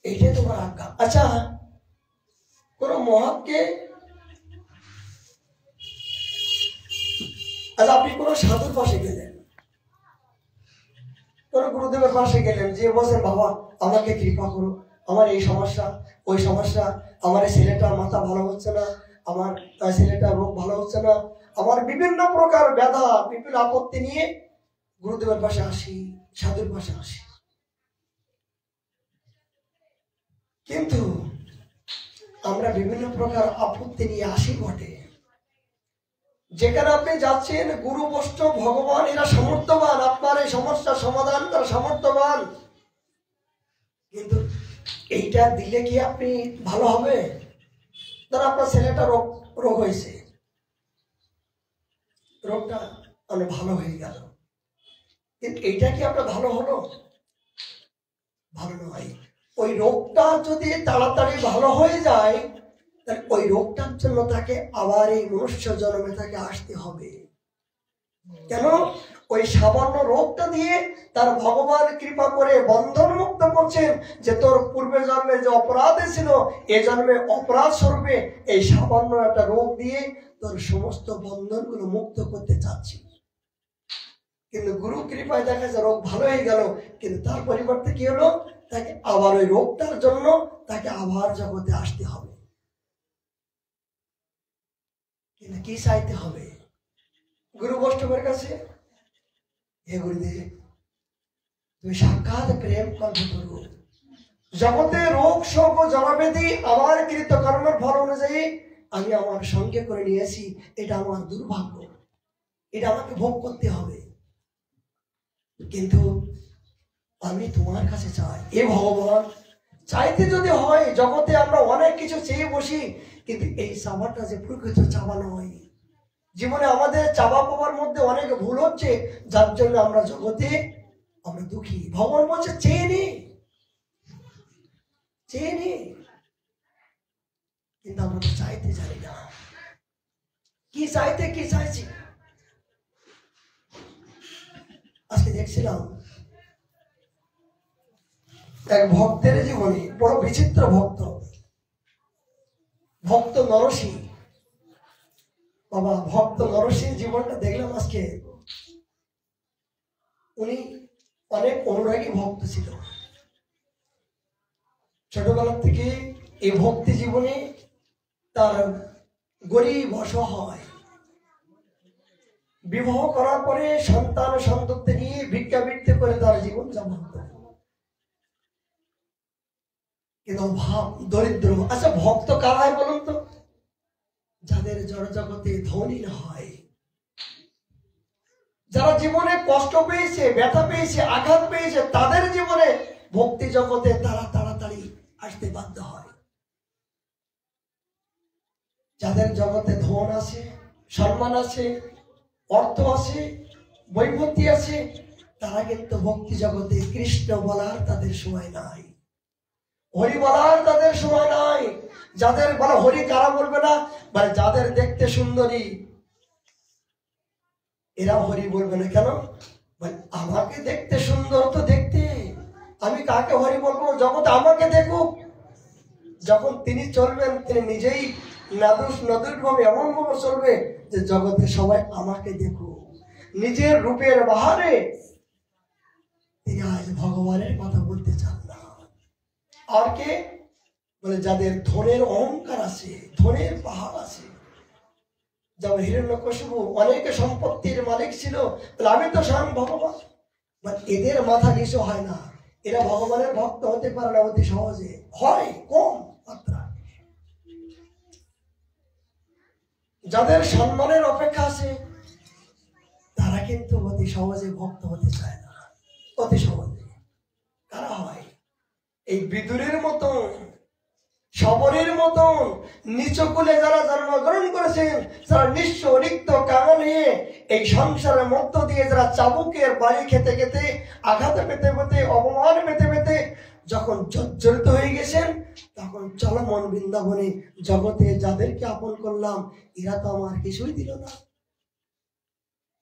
এইটাই তোমার আজ্ঞা। আচ্ছা, কোন মহাকে, আচ্ছা আপনি কোন সাধুর পাশে গেলেন, কোন গুরুদেবের পাশে গেলেন, যে বলছেন, বাবা আমাকে কৃপা করো, আমার এই সমস্যা, ওই সমস্যা, আমার এই ছেলেটার মাথা ভালো হচ্ছে না, আমার ছেলেটার রোগ ভালো হচ্ছে না, আমার বিভিন্ন প্রকার ব্যথা, বিভিন্ন আপত্তি নিয়ে গুরুদেবের পাশে আসি, সাধুর পাশে আসি। কিন্তু আমরা বিভিন্ন প্রকার আপত্তি নিয়ে আসি বটে। যেখানে আপনি যাচ্ছেন, গুরু বৈষ্ণব ভগবান এরা সামর্থ্যবান, আপনার এই সমস্যার সমাধান তারা সামর্থ্যবান, কিন্তু এইটা দিলে কি আপনি ভালো হবে? ধর আপনার ছেলেটা রোগ হয়েছে, রোগটা মানে ভালো হয়ে গেল, কিন্তু এইটা কি আপনার ভালো হলো? ভালো নয়। ওই রোগটা যদি তাড়াতাড়ি ভালো হয়ে যায়, তাহলে ওই রোগটার জন্য তাকে আবার এই মনুষ্য জন্মে তাকে আসতে হবে। কেন? ওই সামান্য রোগটা দিয়ে তার ভগবান কৃপা করে বন্ধন মুক্ত করছেন, যে তোর পূর্বে জন্মে যে অপরাধ ছিল, এ জন্মে অপরাধ স্বরূপে এই সামান্য একটা রোগ দিয়ে তোর সমস্ত বন্ধনগুলো মুক্ত করতে চাচ্ছি। কিন্তু গুরু কৃপায় দেখা যায় রোগ ভালো হয়ে গেল, কিন্তু তার পরিবর্তে কি হলো? তাকে আবার ওই রোগটার জন্য তাকে আবার জগতে আসতে হবে। কিন্তু কি চাইতে হবে? গুরু বৈষ্ণবের কাছে, হে গুরুদেব, তুমি সাক্ষাৎ প্রেম কল্প করো, জগতে রোগ শোক ও জরাবেদি আমার কৃত কর্মের ফল অনুযায়ী আমি আমার সঙ্গে করে নিয়েছি, এটা আমার দুর্ভাগ্য, এটা আমাকে ভোগ করতে হবে। কিন্তু আমি তোমার কাছে চাই, এ ভগবান, চাইতে যদি হয়, জগতে আমরা অনেক কিছু চেয়ে বসি, কিন্তু এই চাওয়াটা যে প্রকৃত চাওয়া নয়। জীবনে আমাদের চাওয়া পাওয়ার মধ্যে অনেক ভুল হচ্ছে, যার জন্য আমরা জগতে আমরা দুঃখী। ভগবান বলছে, চেয়ে নে, চেয়ে নে, কিন্তু আমরা তো চাইতে জানি না কি চাইতে, কি চাইছি। আজকে দেখছিলাম এক ভক্তের জীবনে, বড় বিচিত্র ভক্ত, ভক্ত নরসিংহ। বাবা, ভক্ত নরসিংহ জীবনটা দেখলাম আজকে। উনি অনেক অনুরাগী ভক্ত ছিল। ছোটবেলা থেকে এই ভক্তি জীবনে তার গরিব অসহায়, বিবাহ করার পরে সন্তান সন্ততি নিয়ে ভিক্ষাবৃত্তি করে তার জীবন যাপন করে, কিন্তু অভাব, দরিদ্র। আচ্ছা, ভক্ত কারা হয় বলুন তো? যাদের জড় জগতে ধনী না হয়, যারা জীবনে কষ্ট পেয়েছে, ব্যথা পেয়েছে, আঘাত পেয়েছে, তাদের জীবনে ভক্তি জগতে তারা তাড়াতাড়ি আসতে বাধ্য হয়। যাদের জগতে ধন আছে, সম্মান আছে, অর্থ আছে, বৈভূতি আছে, তারা কিন্তু ভক্তি জগতে কৃষ্ণ বলার তাদের সময় নাই, হরি বলার তাদের সময় নাই। যাদের বলা হরি, কারা বলবে না? মানে যাদের দেখতে সুন্দরী, এরা হরি বলবে না। কেন? মানে আমাকে দেখতে সুন্দর তো দেখতে, আমি কাকে হরি বলবো? জগৎ আমাকে দেখুক। যখন তিনি চলবেন, তিনি নিজেই নদীর ভাবে এমন ভাবে চলবে যে জগতে সবাই আমাকে দেখুক। নিজের রূপের বাহারে তিনি আজ ভগবানের কথা বলতে চান না। আর কে বলে? যাদের ধনের অহংকার আছে, ধনের পাহাড় আছে, যেমন হিরণ্যকশিপু অনেক সম্পত্তির মালিক ছিল, আমি তো স্বয়ং ভগবান। এদের মাথা নিচু হয় না, এরা ভগবানের ভক্ত হতে পারে না অতি সহজে, হয় কম মাত্রা। যাদের সম্মানের অপেক্ষা আছে তারা কিন্তু অতি সহজে ভক্ত হতে চায় না, অতি সহজে। কারা হয়? এই বিদুরের মতন, শবরের মতন নিচু কুলে যারা জন্মগ্রহণ করেছেন, যারা নিঃস্ব রিক্ত কাঙাল হয়ে এই সংসারের মধ্য দিয়ে যারা চাবুকের বাড়ি খেতে খেতে, আঘাত পেতে পেতে, অপমান পেতে পেতে যখন জর্জরিত হয়ে গেছেন, তখন চলমন বৃন্দাবনে জগতে যাদেরকে আপন করলাম, এরা তো আমার কিছুই দিল না।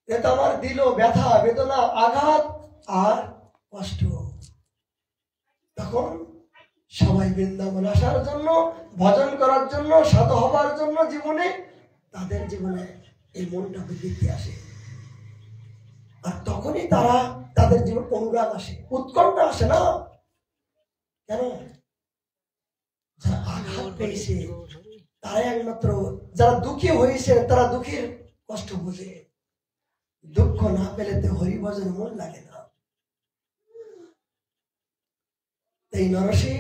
এরা তো আমার দিল ব্যথা, বেদনা, আঘাত আর কষ্ট। তখন সবাই বৃন্দাবন আসার জন্য, ভজন করার জন্য, সাধু হবার জন্য জীবনে, তাদের জীবনে এই মনটা বৃদ্ধি আসে। আর তখনই তারা, তাদের জীবন অনুরাগ আসে, উৎকণ্ঠা আসে না। কেন? যারা আঘাত পেয়েছে তারা একমাত্র, যারা দুঃখী হয়েছে তারা দুঃখের কষ্ট বোঝে। দুঃখ না পেলে তো হরিভজন মন লাগে না। এই নরসি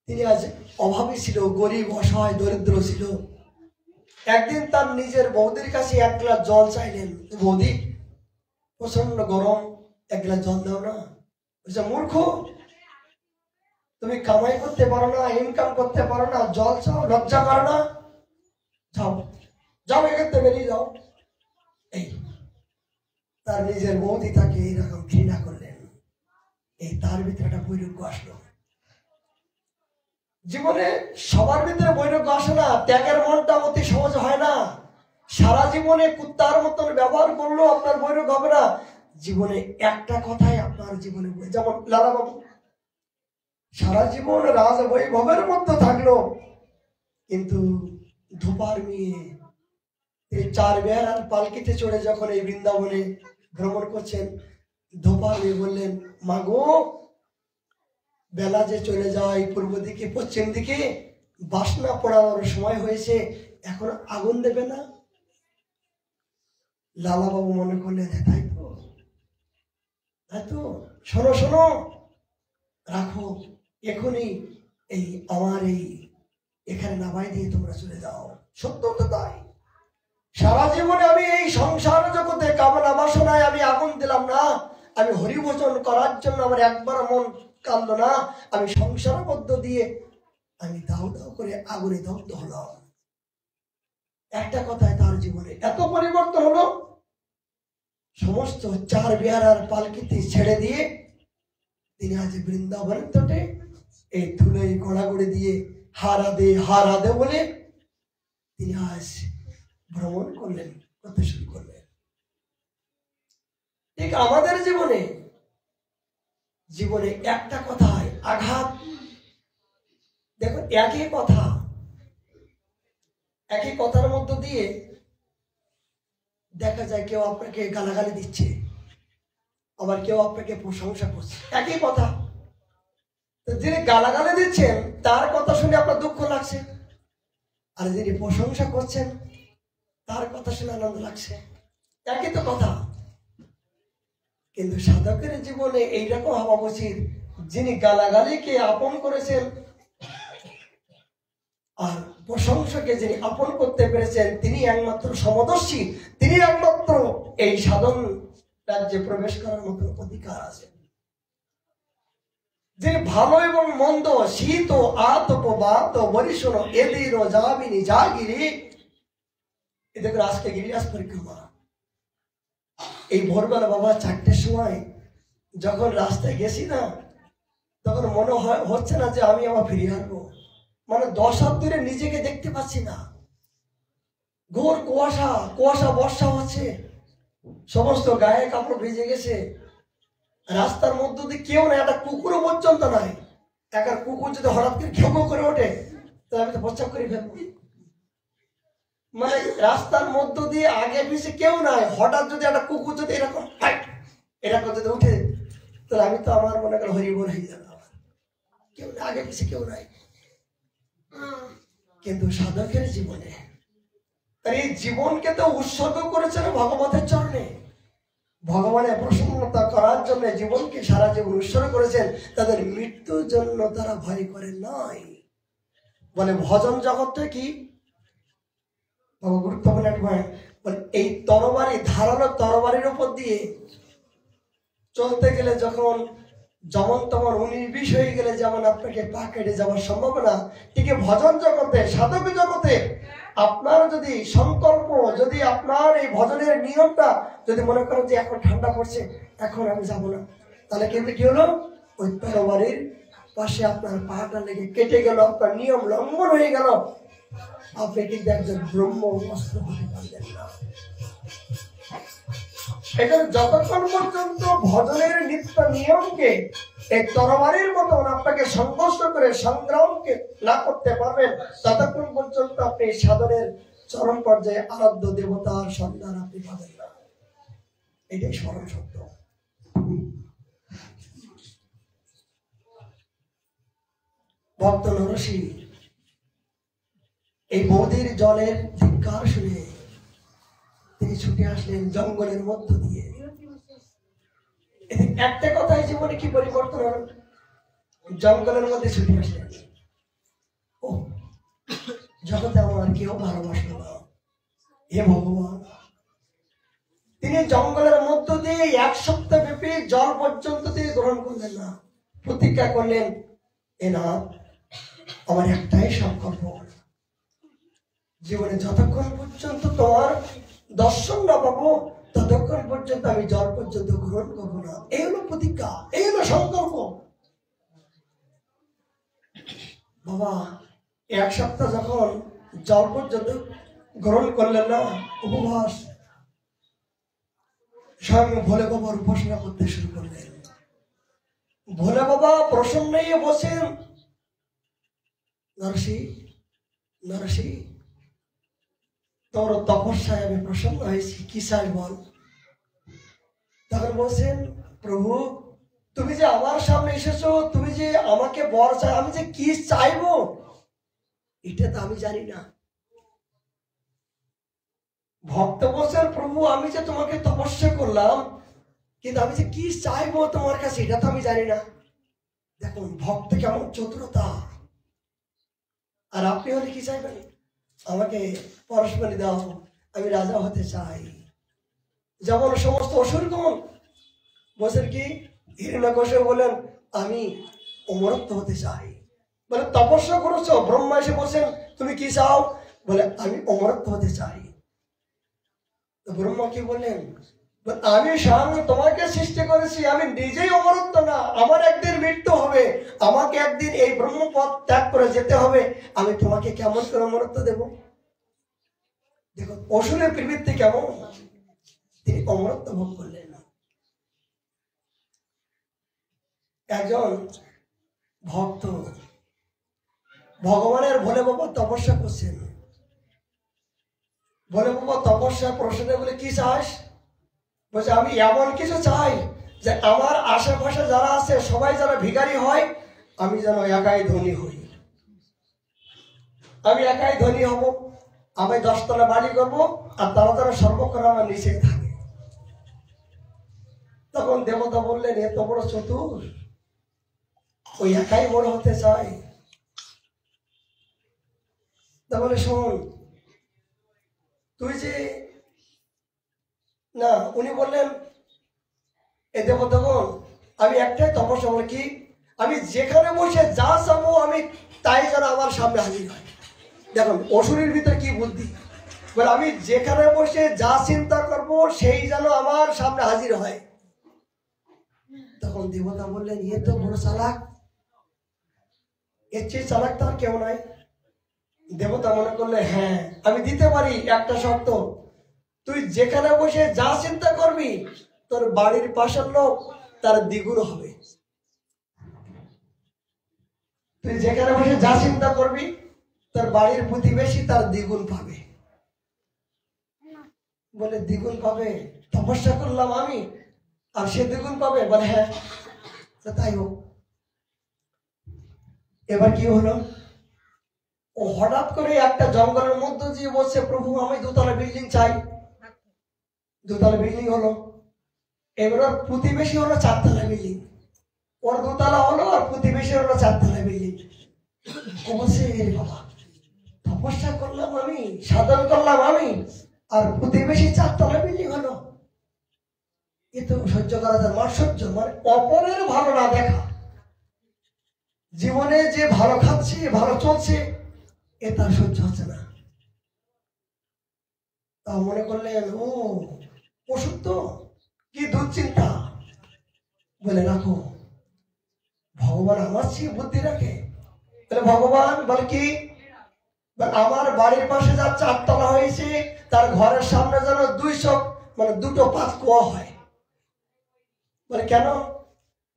তিনি আজ অভাবী ছিল, গরিব, অসহায়, দরিদ্র ছিল। একদিন তার নিজের বৌদির কাছে এক গ্লাস জল চাইলেন। বৌদি, প্রচন্ড গরম, এক গ্লাস জল দাও না। বলছে, মূর্খ, তুমি কামাই করতে পারো না, ইনকাম করতে পারো না, জল চাও, লজ্জা করো না? যাও যাও, এখান থেকে বেরিয়ে যাও। এই তার নিজের বৌদি তাকে এইরকম ঘৃণা করলেন। এই তার ভিতরে একটা বৈরাগ্য আসলো। জীবনে সবার ভিতরে বৈরাগ্য আসে না, ত্যাগের মনটা অতি সহজ হয় না। সারা জীবনে কুত্তার মতন ব্যবহার করলেও আপনার বৈরাগ্য হবে না। জীবনে একটা কথাই আপনার জীবনে, যেমন লালা বাবু সারা জীবন রাজ বৈভবের মধ্যে থাকলো, কিন্তু ধূপার মেয়ে চার বেহার পালকিতে চড়ে যখন এই বৃন্দাবনে ভ্রমণ করছেন, ধূপার মেয়ে বললেন, মা গো, বেলা যে চলে যায় পূর্ব দিকে, পশ্চিম দিকে, বাসনা পড়ানোর সময় হয়েছে, এখন আগুন দেবে না? লালা বাবু মনে করলেন, তাই তো, তাই তো, শোনো শোনো, রাখো, এখনই এই আমার এই এখানে নামাই দিয়ে তোমরা চলে যাও। সত্য তো তাই। সারা জীবনে আমি এই সংসার জগতে কামনা বাসনায় আমি আগুন দিলাম না, আমি হরিভজন করার জন্য আমার একবার মন কাঁদল না, আমি সংসার মধ্য দিয়ে আমি দাও দাও করে আগুনে দগ্ধ হলাম। একটা কথায় তার জীবনে এত পরিবর্তন হলো, সমস্ত চার বিহার পালকিতে ছেড়ে দিয়ে তিনি আজ বৃন্দাবনের তটে এই ধুলোয় গড়াগড়ি দিয়ে হারা দে বলে তিনি আজ ভ্রমণ করলেন, করতে শুরু করলেন। ঠিক আমাদের জীবনে একটা কথায় আঘাত। দেখুন, একই কথার মধ্য দিয়ে দেখা যায় কেউ আপনাকে গালাগালি দিচ্ছে, আবার কেউ আপনাকে প্রশংসা করছে। একই কথা, যিনি গালাগালি দিচ্ছেন তার কথা শুনে আপনার দুঃখ লাগছে, আর যিনি প্রশংসা করছেন তার কথা শুনে আনন্দ লাগছে। একই তো কথা। কিন্তু সাধকের জীবনে এইরকম হওয়া উচিত, যিনি গালাগালিকে আপন করেছেন আর প্রশংসাকে যিনি আপন করতে পেরেছেন, তিনি একমাত্র সমদর্শী, তিনি একমাত্র এই সাধন রাজ্যে প্রবেশ করার মতো অধিকার আছে। যে ভালো এবং মন্দ, শীত আতপ বাত বরিশন এদের যাবিনি জাগিরি। দেখুন, আজকে গিরিরাজ পরিক্রমা, এই ভোরবেলা বাবা 4টের সময় যখন রাস্তায় গেছি না, তখন মনে হচ্ছে না যে আমি আবার ফিরে আসবো। মানে 10 হাত দূরে নিজেকে দেখতে পাচ্ছি না। ঘোর কুয়াশা বর্ষা হচ্ছে, সমস্ত গায়ে কাপড় ভিজে গেছে। রাস্তার মধ্য দিয়ে কেউ না, একটা কুকুরও পর্যন্ত নাই। একটা কুকুর যদি হঠাৎ করে ঘেউ করে ওঠে, তাহলে আমি তো প্রস্রাব করে ফেলবো। মানে রাস্তার মধ্য দিয়ে আগে পিছিয়ে কেউ নাই, হঠাৎ যদি একটা কুকুর যদি এরকম যদি উঠে, তাহলে আমি তো আমার মনে করি হরিবোল হয়ে যাবে। কেউ না, আগে পিছিয়ে কেউ নাই। কিন্তু সাধকের জীবনে তার এই জীবনকে তো উৎসর্গ করেছেন ভগবতের চরণে। ভগবানের প্রসন্নতা করার জন্য জীবনকে সারা জীবন উৎসর্গ করেছেন। তাদের মৃত্যুর জন্য তারা ভয় করেন নাই। বলে ভজন জগৎটা কি গুরুত্বপূর্ণ এক পয়েন্ট। বলে এই তরবারি, ধারালো তরবারির উপর দিয়ে চলতে গেলে যখন যেমন তেমন 19-20 হয়ে গেলে যেমন আপনাকে পা কেটে যাওয়ার সম্ভাবনা, ঠিক ভজন জগতে, সাধক জগতে আপনার যদি সংকল্প, যদি আপনার এই ভজনের নিয়মটা যদি মনে করেন যে এখন ঠান্ডা পড়ছে, এখন আমি যাব না, তাহলে কিন্তু কি হলো, ওই তরবারির পাশে আপনার পাটা লেগে কেটে গেল, আপনার নিয়ম লঙ্ঘন হয়ে গেল, আপনি কিন্তু একজন ব্রহ্ম অস্ত্র হতে পারলেন না। এটা যতক্ষণ পর্যন্ত ভজনের নিত্য নিয়মকে এই তরবারির মতন আপনাকে সংঘর্ষ করে সংগ্রামকে না করতে পারবেন, ততক্ষণ পর্যন্ত আপনি সাধনের চরম পর্যায়ে আরাধ্য দেবতার সন্ধান আপনি পাবেন না। এটাই স্মরণ সত্য। ভক্ত নরসি এই বৌদির জলের ধিক্কার শুনে তিনি ছুটে আসলেন জঙ্গলের মধ্য দিয়ে। একটা কথাই জীবনে কি পরিবর্তন হল, জঙ্গলের মধ্যে ছুটে আসলেন। ও জগতে আমার কেউ ভালোবাসলো না, হে ভগবান। তিনি জঙ্গলের মধ্য দিয়ে 1 সপ্তাহ ব্যাপী জল পর্যন্ত তিনি গ্রহণ করলেন না। প্রতিজ্ঞা করলেন, এ না, আমার একটাই সংকল্প, জীবনে যতক্ষণ পর্যন্ত তোমার দর্শন না পাবো ততক্ষণ পর্যন্ত আমি জল পর্যন্ত গ্রহণ করবো না। এই হলো প্রতিজ্ঞা, এই হলো সংকল্প। বাবা 1 সপ্তাহ যখন জল পর্যন্ত গ্রহণ করলেন না, উপবাস, স্বয়ং ভোলে বাবার উপাসনা করতে শুরু করলেন। ভোলে বাবা প্রসন্ন হয়ে বসেন, নরসি নরসি, তোর তপস্যায় আমি প্রসন্ন হয়েছি, কি চাই বল। তখন বলছেন, প্রভু তুমি যে আমার সামনে এসেছো, তুমি যে আমাকে বর চাই, আমি যে কি চাইবো এটা তো আমি জানি না। ভক্ত বলছেন, প্রভু আমি যে তোমাকে তপস্যা করলাম, কিন্তু আমি যে কি চাইবো তোমার কাছে এটা তো আমি জানি না। দেখুন ভক্ত কেমন চতুরতা। আর আপনি হলে কি চাইবেন, আমাকে পরশমণি দাও, আমি রাজা হতে চাই। যেমন সমস্ত অসুরগণ বলছেন কি, হিরণ্যকশিপু বলেন আমি অমরত্ব হতে চাই। বলে তপস্যা করেছো, ব্রহ্মা এসে বলছেন তুমি কি চাও, বলে আমি অমরত্ব হতে চাই। তো ব্রহ্মা কি বললেন, আমি স্বয়ং তোমাকে সৃষ্টি করেছি, আমি নিজেই অমরত্ব না, আমার একদিন মৃত্যু হবে, আমাকে একদিন এই ব্রহ্মপদ ত্যাগ করে যেতে হবে, আমি তোমাকে কেমন করে অমরত্ব দেব। দেখুন অসুরের প্রবৃত্তি কেমন, তিনি অমরত্ব ভোগ করলেন না। একজন ভক্ত ভগবানের ভোলে বাবা তপস্যা করছেন। ভোলে বাবা তপস্যা প্রশ্নে বলে কি চাস, বলছে আমি এমন কিছু চাই যে আমার আশেপাশে যারা আছে সবাই যারা ভিখারি হয়, আমি যেন একাই ধনী হই, আমি একাই ধনী হব, আমি 10 তলা বাড়ি করবো, আর তারা যারা সর্বক্ষণ আমার নিচে থাকে। তখন দেবতা বললেন, এত বড় চতুর, ওই একাই বড় হতে চাই। তাহলে শোন, তুই যে না, উনি বললেন এ দেবতাগণ আমি একটাই তপস্যা, বলে কি, আমি যেখানে বসে যা চাবো আমি তাই যেন আমার সামনে হাজির হয়। দেখুন অসুরের ভিতরে কি বুদ্ধি, বলে আমি যেখানে বসে যা চিন্তা করব সেই যেন আমার সামনে হাজির হয়। তখন দেবতা বললেন, এ তো বড় চালাক, এর চেয়ে চালাক তার কেউ নাই। দেবতা মনে করলে, হ্যাঁ আমি দিতে পারি একটা শর্ত, তুই যেখানে বসে যা চিন্তা করবি তোর বাড়ির পাশের লোক তার দ্বিগুণ হবে। তুই যেখানে বসে যা চিন্তা করবি তোর বাড়ির প্রতিবেশী তার দ্বিগুণ পাবে। বলে দ্বিগুণ পাবে, তপস্যা করলাম আমি আর সে দ্বিগুণ পাবে, বলে হ্যাঁ তাই হোক। এবার কি হলো, ও হঠাৎ করে একটা জঙ্গলের মধ্যে দিয়ে বলছে, প্রভু আমি দোতলা বিল্ডিং চাই। দোতলা বিল্ডিং হলো, এবার ওর প্রতিবেশী হলো 4 তলা বিল্ডিং। ওর দোতলা হলো আর প্রতিবেশী হলো 4 তলা বিল্ডিং। ও বলছে, বাবা তপস্যা করলাম আমি, সাধন করলাম আমি, আর প্রতিবেশী 4 তলা বিল্ডিং হলো, এ তো সহ্য করা যায়। মাৎসর্য মানে অপরের ভালো না দেখা। জীবনে যে ভালো খাচ্ছে, ভালো চলছে, এ তার সহ্য হচ্ছে না। তা মনে করলেন, ও ওষুধ তো, কি দুশ্চিন্তা। বলে, রাখো, ভগবান আমার চেয়ে বুদ্ধি রাখে। বলে, ভগবান বলে কি, আমার বাড়ির পাশে যা 4 তলা হয়েছে, তার ঘরের সামনে যেন 200 মানে 2টো পাঁচ কুয়া হয়। বলে, কেন?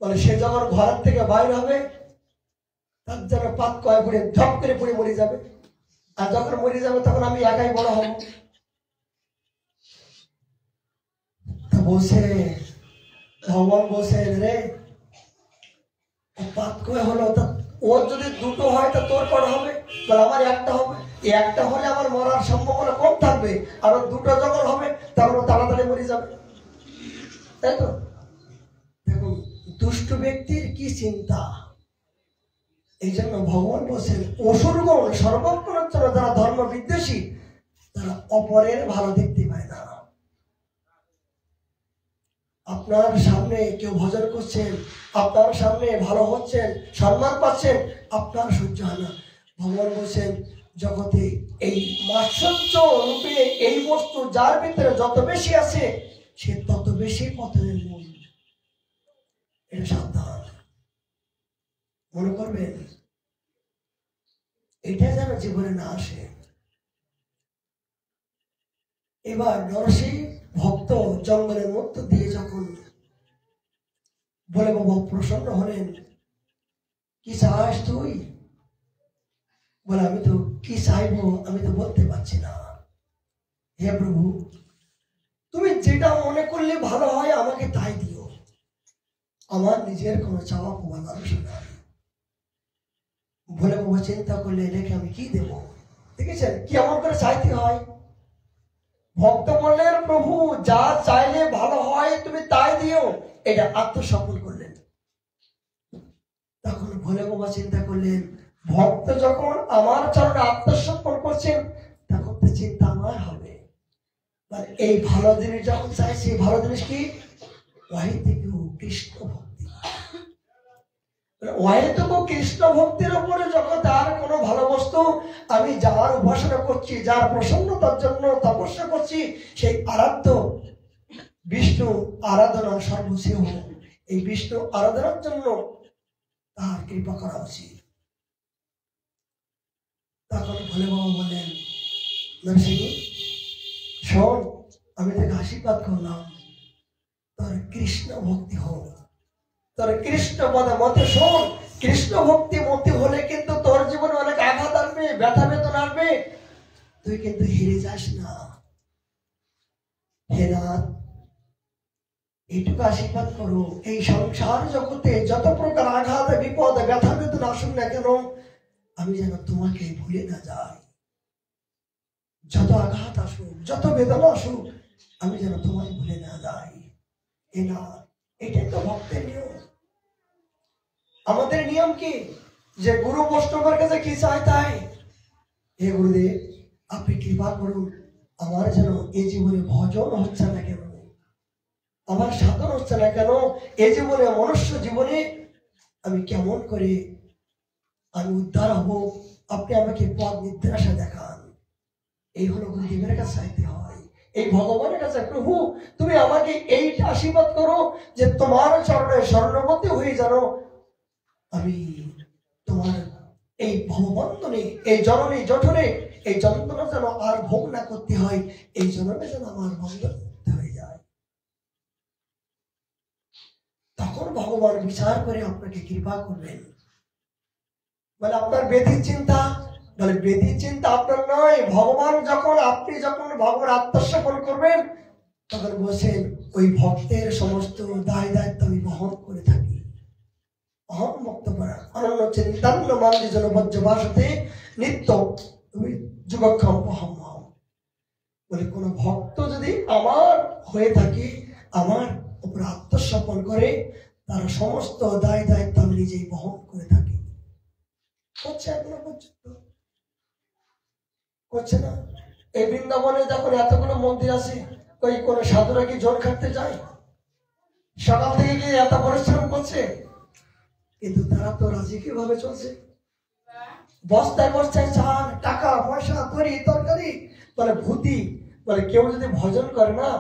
বলে, সে যখন ঘর থেকে বাইর হবে, তার যেন 5 কুয়ায় পড়ে ঝপ করে পড়ে মরে যাবে, আর যখন মরে যাবে তখন আমি একাই বড় হব। তা বসে ভগবান বসে, রে 5 কুয়া হলো, তা ওর যদি 2টো হয় তা তোর কটা হবে? বলে, আমার একটা হবে। একটা হলে আমার মরার সম্ভাবনা কম থাকবে, আর 2টো যখন হবে তখন তাড়াতাড়ি মরে যাবে, তাই তো? দেখুন দুষ্ট ব্যক্তির কি চিন্তা। এই জন্য ভগবান বলছেন, অসুরগণ সর্বক্ষণের জন্য যারা ধর্ম বিদ্বেষী, তারা অপরের ভালো দেখতে পায় না। আপনার সামনে কেউ ভজন করছেন, আপনার সামনে ভালো হচ্ছেন, সম্মান পাচ্ছেন, আপনার সহ্য হয় না। ভগবান বলছেন, জগতে এই মাৎসর্য রূপে এই বস্তু যার ভিতরে যত বেশি আছে, সে তত বেশি পতনের মূল। এটা সাবধান, মনে করবেন, এটা যেন জীবনে না আসে। এবার নরসিংহ ভক্ত জঙ্গলের মধ্য দিয়ে যখন বলে, বাবা প্রসন্ন হলেন, কি চাস তুই? বলে, আমি তো কি চাইবো আমি তো বলতে পারছি না। হে প্রভু, তুমি যেটা মনে করলে ভালো হয় আমাকে তাই দিও, আমার নিজের কোনো চাওয়া পাওয়া মানুষ নাই। বলে, বাবা চিন্তা করলে রেখে আমি কি দেব? দেখেছেন কি এমন করে চাইতে হয়? ভক্ত বললেন, প্রভু যা চাইলে ভালো হয় তুমি তাই দিও, এটা আত্মসমর্পণ করলেন। তখন ভোলে বাবা চিন্তা করলেন, ভক্ত যখন আমার চরণে আত্মসমর্পণ করছেন, তখন তো চিন্তা আমার হবে। এই ভালো জিনিস যখন চাইছি, ভালো জিনিস কি? কৃষ্ণ ভক্তি। কৃষ্ণ ভক্তির উপরে যখন তার কোনো ভালো বস্তু, আমি যার উপাসনা করছি, যার প্রসন্নতার জন্য তপস্যা করছি, সেই আরাধ্য বিষ্ণু আরাধনা সর্বশেষ। এই বিষ্ণু আরাধনার জন্য তার কৃপা করা উচিত। তখন ভোলে বাবা বলেন, নরসিংহ শোন, আমি তোকে আশীর্বাদ করলাম, তোর কৃষ্ণ ভক্তি হোক, তোর কৃষ্ণ পদে মতে শোন। কৃষ্ণ ভক্তি মতি হলে কিন্তু তোর জীবনে অনেক আঘাত আসবে, ব্যথা বেদনা আসবে, তুই কিন্তু হেরে যাস না। হে নাথ, এইটুকু আশীর্বাদ করো, এই সংসার জগতে যত প্রকার আঘাত বিপদ ব্যথা বেদনা আসুক না কেন, আমি যেন তোমাকে ভুলে না যাই। যত আঘাত আসুক, যত বেদনা আসুক, আমি যেন তোমাকে ভুলে না যাই। এ না, এটাই তো ভক্তের নিয়ম। আমাদের নিয়ম কি? যে গুরু বৈষ্ণবের কাছে কি চাই তাই। হে গুরুদেব, আপনি কৃপা করুন, আমার যেন এই জীবনে ভজন হচ্ছে না কেন, আমার সাধন হচ্ছে না কেন, এই জীবনে মনুষ্য জীবনে আমি কেমন করে আমি উদ্ধার হব, আপনি আমাকে পথ নির্দেশা দেখান। এই হলো গুরুদেবের কাছে চাইতে হয়। এই ভগবানের কাছে, প্রভু তুমি আমাকে এইটা আশীর্বাদ করো যে তোমার চরণে শরণাগত হয়ে যেন আমি তোমার এই ভববন্ধনে, এই জননী জঠরে, এই যন্ত্রণা যেন আর ভোগ না করতে হয়, এই জননে যেন আমার বন্ধন হয়ে যায়। তখন ভগবান বিচার করে আপনাকে কৃপা করবেন। বলে, আপনার ব্যাধির চিন্তা, বলে ব্যাধির চিন্তা আপনার নয়। ভগবান যখন, আপনি যখন ভগবান আত্মসমর্পণ করবেন, তখন বলছেন ওই ভক্তের সমস্ত দায় দায়িত্ব আমি বহন করে থাকি। অহম ভক্ত পরা অনন্য চিন্তান্ন মানলি জন বজ্রবাসতে নিত্য তুমি যুগক্ষম অহম। বলে কোন ভক্ত যদি আমার হয়ে থাকে, আমার উপর আত্মসমর্পণ করে, তার সমস্ত দায় দায়িত্ব আমি নিজেই বহন করে থাকি। করছে এখনো পর্যন্ত? করছে না? এই বৃন্দাবনে যখন এতগুলো মন্দির আছে, ওই কোন সাধুরা কি জোর খাটতে যায়? সকাল থেকে গিয়ে এত পরিশ্রম করছে, কিন্তু তারা তো রাজকীয় ভাবে চলছে। বস্তায় বস্তায় চাল, টাকা পয়সা, তরি তরকারি। বলে ভূতি, বলে কেউ যদি ভজন করে না,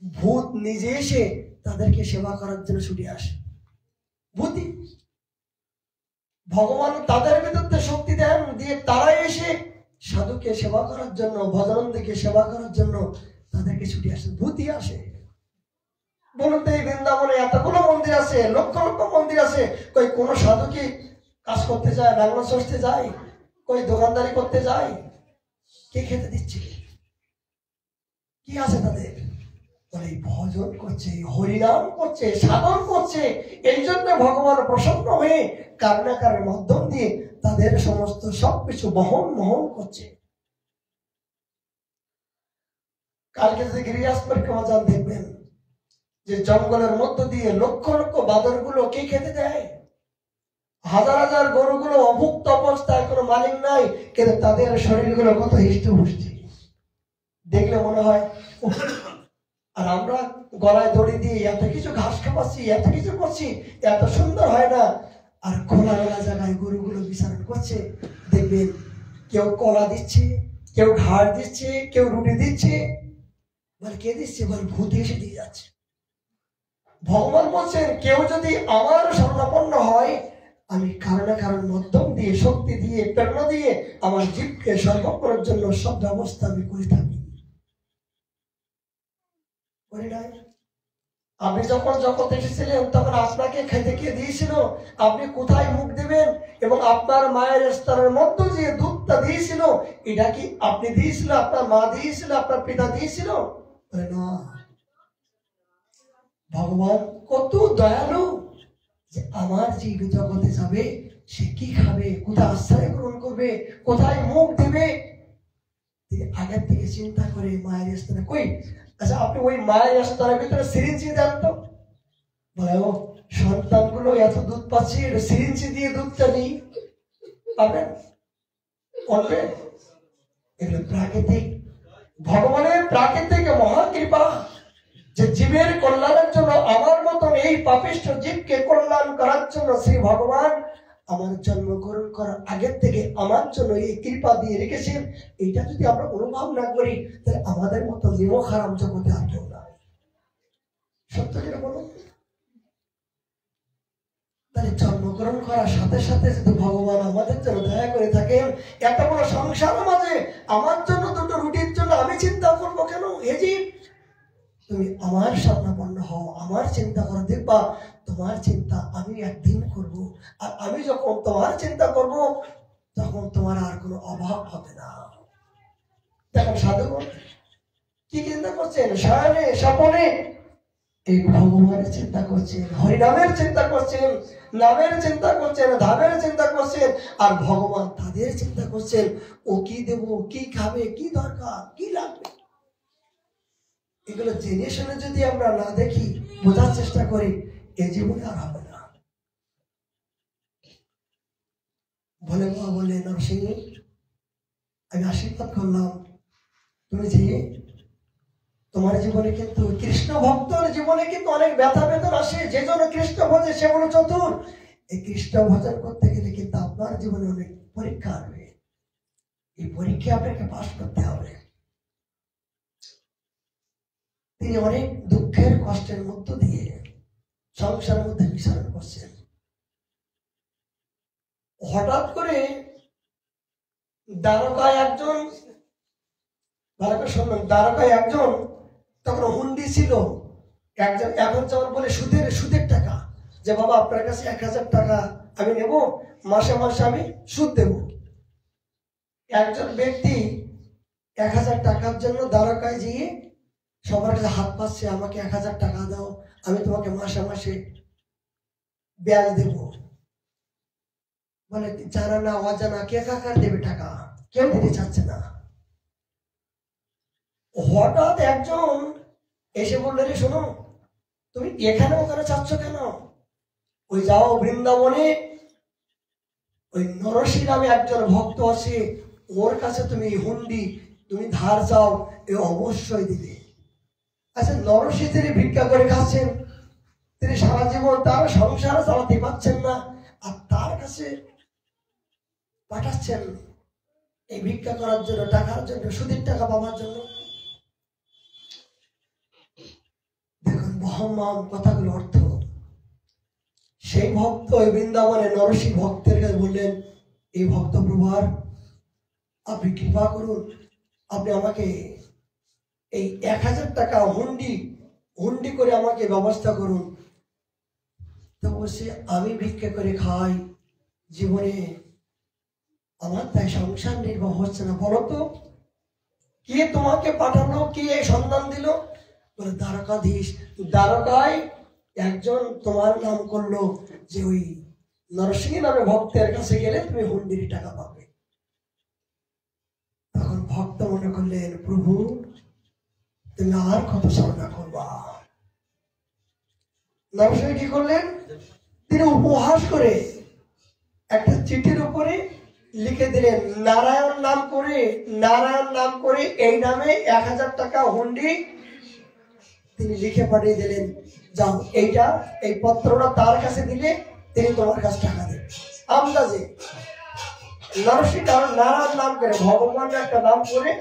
ভূত নিজে এসে তাদেরকে সেবা করার জন্য ছুটে আসে। ভূতি, ভগবান তাদের ভিতরে শক্তি দেন, দিয়ে তারাই এসে সাধুকে সেবা করার জন্য, ভজনন্দীকে সেবা করার জন্য তাদেরকে ছুটে আসে। ভূতি আসে। বলুন তো, এই বৃন্দাবনে এতগুলো মন্দির আছে, লক্ষ লক্ষ মন্দির আছে, কই কোন সাধু কি কাজ করতে যায়, নাগরা চড়তে যায়, কই দোকানদারি করতে যায়? কে খেতে দিচ্ছে? কি আছে তাদের? বলে ভজন করছে, হরিনাম করছে, সাধন করছে। এই জন্য ভগবান প্রসন্ন হয়ে কারণাকারের মাধ্যম দিয়ে তাদের সমস্ত সবকিছু বহন করছে। কালকে যদি গিরিরাজ পরিক্রমা যান, দেখবেন যে জঙ্গলের মধ্য দিয়ে লক্ষ লক্ষ বাদর গুলো কে খেতে দেয়? হাজার হাজার গরুগুলো অভুক্ত অবস্থায়, কোনো মালিক নাই, কিন্তু তাদের শরীরগুলো কত হৃষ্টপুষ্টি, দেখলে মনে হয়। আর আমরা গলায় দড়ি দিয়ে এত কিছু ঘাস খাওয়াচ্ছি, এত কিছু করছি, এত সুন্দর হয় না? আর খোলামেলা জায়গায় গরুগুলো বিচরণ করছে, দেখবেন কেউ কলা দিচ্ছে, কেউ ঘাড় দিচ্ছে, কেউ রুটি দিচ্ছে। বলে কে দিচ্ছে? বলে ভূত এসে দিয়ে যাচ্ছে। ভগবান বলছেন, কেউ যদি আমার শরণাপন্ন হয়, আমি কারণ মাধ্যম দিয়ে, শক্তি দিয়ে, প্রেরণা দিয়ে আমার জীবকে সর্বক করার জন্য সব ব্যবস্থা আমি করে থাকি। আপনি যখন জগৎ এসেছিলেন, তখন আপনাকে খেতে কে দিয়েছিল? আপনি কোথায় মুখ দেবেন? এবং আপনার মায়ের স্তরের মধ্য দিয়ে দুধটা দিয়েছিল, এটা কি আপনি দিয়েছিল, আপনার মা দিয়েছিল, আপনার পিতা দিয়েছিল? না। ভগবান কত দয়ালু, যে আমার জীব জগতে যাবে, সে কি খাবে, কোথায় আশ্রয় গ্রহণ করবে, কোথায় মুখ দেবে, তিনি আগের থেকে চিন্তা করে মায়ের স্তরে। কই, আচ্ছা আপনি ওই মায়ের স্তরের ভিতরে সিরিঞ্জি দেন তো। বলে ও সন্তানগুলো এত দুধ পাচ্ছে, সিরিঞ্জি দিয়ে দুধটা নিই, পাবেন? করবেন? এগুলো প্রাকৃতিক, ভগবানের প্রাকৃতিক মহাকৃপা, যে জীবের কল্যাণের জন্য, আমার মতন এই পাপিষ্ঠ জীবকে কল্যাণ করার জন্য শ্রী ভগবান আমার জন্মগ্রহণ করার আগের থেকে আমার জন্য এই কৃপা দিয়ে রেখেছেন। এটা যদি আমরা অনুভব না করি, তাহলে আমাদের মতো নিমক হারাম জগতে আর কেউ না। সত্য করে বলুন। তাহলে জন্মগ্রহণ করার সাথে সাথে যদি ভগবান আমাদের জন্য দয়া করে থাকেন, এত বড় সংসার মাঝে আমার জন্য দুটো রুটির জন্য আমি চিন্তা করবো কেন? এই যে তুমি আমার শরণাপন্ন হও, আমার চিন্তা করো, দেখবা তোমার চিন্তা আমি একদিন করব। আর আমি যখন তোমার চিন্তা করব, তখন তোমার আর কোনো অভাব হবে না। দেখেন সাধুগণ কি চিন্তা করছেন? শয়নে স্বপনে এই ভগবানের চিন্তা করছেন, হরিনামের চিন্তা করছেন, নামের চিন্তা করছেন, ধামের চিন্তা করছেন। আর ভগবান তাদের চিন্তা করছেন, ও কি দেব, কি খাবে, কি দরকার, কি লাগবে। এগুলো জেনে শুনে যদি আমরা না দেখি, বোঝার চেষ্টা করি, এ জীবনে আর হবে না। বলে মা বলে, নরসিংহ আমি আশীর্বাদ করলাম, তুমি যে তোমার জীবনে কিন্তু কৃষ্ণ ভক্তর জীবনে কিন্তু অনেক ব্যথা বেদন আসে। যে জন্য কৃষ্ণ ভজে সে বড় চতুর। এই কৃষ্ণ ভজন করতে গেলে কিন্তু আপনার জীবনে অনেক পরীক্ষা আসবে। এই পরীক্ষা আপনাকে পাস করতে হবে। তিনি অনেক দুঃখের কষ্টের মধ্য দিয়ে সংসারের মধ্যে বিচরণ করছেন। হঠাৎ করে দ্বারকায় একজন, ভালো করে শুনবেন, দ্বারকায় একজন তখন হুন্ডি ছিল, একজন এখন যেমন বলে সুদের টাকা, যে বাবা আপনার কাছে 1000 টাকা আমি নেব, মাসে মাসে আমি সুদ দেব। একজন ব্যক্তি 1000 টাকার জন্য দ্বারকায় গিয়ে সবার কাছে হাত পাচ্ছে, আমাকে 1000 টাকা দাও, আমি তোমাকে মাসে মাসে ব্যাজ দেব। বলে জানা না অজানা কে কাকার দেবে টাকা, কেউ দিতে চাচ্ছে না। হঠাৎ একজন এসে বললে, রে শোনো, তুমি এখানে ওখানে চাচ্ছ কেন? ওই যাও বৃন্দাবনে, ওই নরসি নামে একজন ভক্ত আছে, ওর কাছে তুমি হুন্ডি তুমি ধার চাও, এ অবশ্যই দিবে। আচ্ছা, নরসি তিনি ভিক্ষা করে খাচ্ছেন, তিনি সারা জীবন তার সংসার চালাতে পারছেন না, আর তার কাছে পাঠাচ্ছেন এই ভিক্ষা করার জন্য, টাকার জন্য, সুদের টাকা পাওয়ার জন্য। দেখুন মহান কথাগুলো অর্থ। সেই ভক্ত ওই বৃন্দাবনে নরসি ভক্তের কাছে বললেন, এই ভক্ত প্রভার আপনি কৃপা করুন, আপনি আমাকে এই 1000 টাকা হুন্ডি করে আমাকে ব্যবস্থা করুন। তো বলছে, আমি ভিক্ষা করে খাই, জীবনে আমার তাই সংসার নির্বাহ হচ্ছে না। বলো তো কে তোমাকে পাঠালো, কে সন্ধান দিল? বলে দ্বারকাধীশ। দ্বারকায় একজন তোমার নাম করলো যে ওই নরসিংহ নামে ভক্তের কাছে গেলে তুমি হুন্ডির টাকা পাবে। তখন ভক্ত মনে করলেন, প্রভু তুমি আর কত সাধনা করবা। নরসিংহ কি করলেন, তিনি উপহাস করে একটা চিঠির উপরে লিখে দিলেন, নারায়ণ নাম করে এই নামে 1000 টাকা হুন্ডি তিনি লিখে পাঠিয়ে দিলেন। যাও, এই পত্রটা তার কাছে দিলে তিনি তোমার কাছে টাকা দেবেন। আন্দাজে নরসিংহ নারায়ণ নাম করে, ভগবানের একটা নাম করে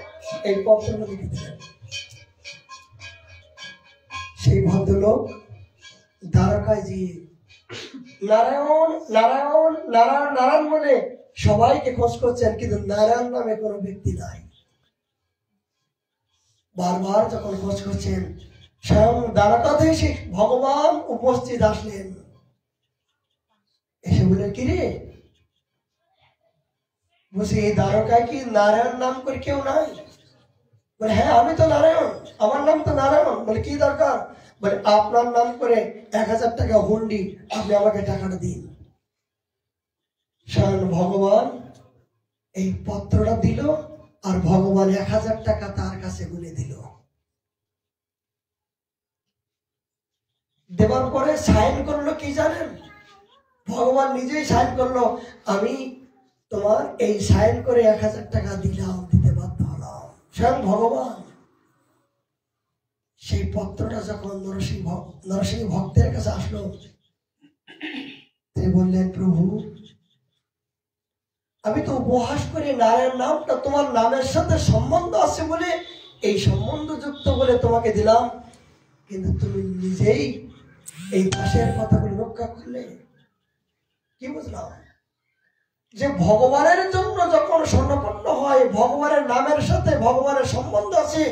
এই পত্রটা লিখে দিলেন। সেই ভদ্রলোক দ্বারকায় যে নারায়ণ নারায়ণ নারায়ণ নারায়ণ বলে সবাইকে খোঁজ করছেন, কিন্তু নারায়ণ নামে কোনো ব্যক্তি নাই। বারবার যখন খোঁজ করছেন, স্বয়ং দ্বারকাতে এসে ভগবান উপস্থিত আসলেন। এসে বললেন, কি রে? বলছি, এই দ্বারকায় কি নারায়ণ নাম করে কেউ নাই? বলে, হ্যাঁ আমি তো নারায়ণ, আমার নাম তো নারায়ণ। বলে, কি দরকার? বলে, আপনার নাম করে 1000 টাকা হুন্ডি, আপনি আমাকে টাকাটা দিন। স্বয়ং ভগবান এই পত্রটা দিল, আর ভগবান 1000 টাকা তার কাছে গুলে দিল। দেওয়ার পরে সাইন করলো কি জানেন? ভগবান নিজেই সাইন করলো, আমি তোমার এই সাইন করে 1000 টাকা দিলাম, দিতে বাধ্য হলাম। স্বয়ং ভগবান। সেই পত্রটা যখন নরসিংহ ভক্তের কাছে আসলো, তিনি বললেন, প্রভু আমি তো উপহাস করে নারায়ণ নামটা তোমার নামের সাথে সম্বন্ধ আছে বলে, এই সম্বন্ধ যুক্ত বলে তোমাকে দিলাম, কিন্তু তুমি নিজেই এই দাসের কথাগুলো রক্ষা করলে। কি বুঝলাম? যে ভগবানের জন্য যখন স্বর্ণপন্ন হয়, ভগবানের নামের সাথে ভগবানের সম্বন্ধ আছে,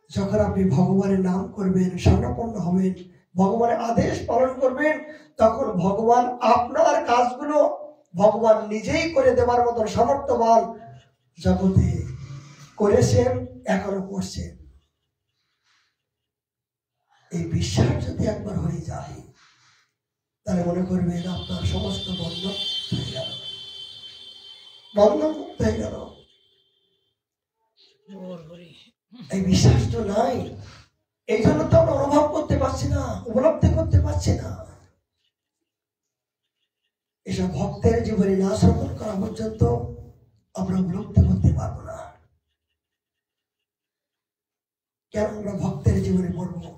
যখন আপনি ভগবানের নাম করবেন, স্বর্ণপন্ন হবেন, ভগবানের আদেশ পালন করবেন, তখন ভগবান আপনার কাজগুলো ভগবান নিজেই করে দেবার মতন সামর্থ্যবান জগতে করেছেন, এখনো করছেন। এই বিশ্বাস যদি একবার হয়ে যায়, তাহলে মনে করবেন আপনার সমস্ত বন্ধন হয়ে গেল, বন্ধন মুক্ত হয়ে গেল। এই বিশ্বাস তো নাই, এই জন্য তো আমরা অনুভব করতে পারছি না, উপলব্ধি করতে পারছি না। এসব ভক্তের জীবনে না শ্রবণ করা পর্যন্ত আমরা উপলব্ধি করতে পারবো না। কেন আমরা ভক্তের জীবনে পড়বো?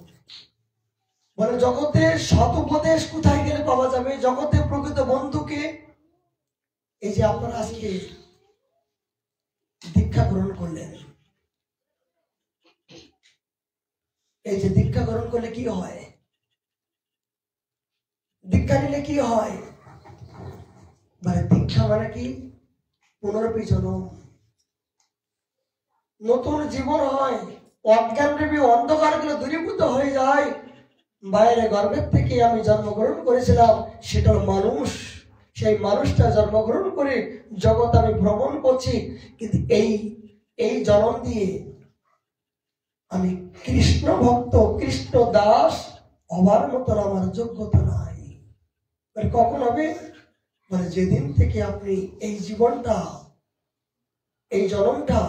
বলে, জগতে সৎ উপদেশ কোথায় গেলে পাওয়া যাবে? জগতে প্রকৃত বন্ধুকে এই যে আপনারা আজকে দীক্ষা গ্রহণ করলেন, এই যে দীক্ষা গ্রহণ করলে কি হয়? দীক্ষা নিলে কি হয়? মানে দীক্ষা মানে কি? পুনরপি জন্ম, নতুন জীবন হয়। অজ্ঞান রূপী অন্ধকারগুলো দূরীভূত হয়ে যায়। বাইরে গর্ভের থেকে আমি জন্মগ্রহণ করেছিলাম, সেটা মানুষ, সেই মানুষটা জন্মগ্রহণ করে জগৎ আমি ভ্রমণ করছি, কিন্তু এই জন্ম দিয়ে আমি কৃষ্ণ ভক্ত, কৃষ্ণ দাস হবার মতন আমার যোগ্যতা নাই। কখন হবে? মানে যেদিন থেকে আপনি এই জীবনটা, এই জন্মটা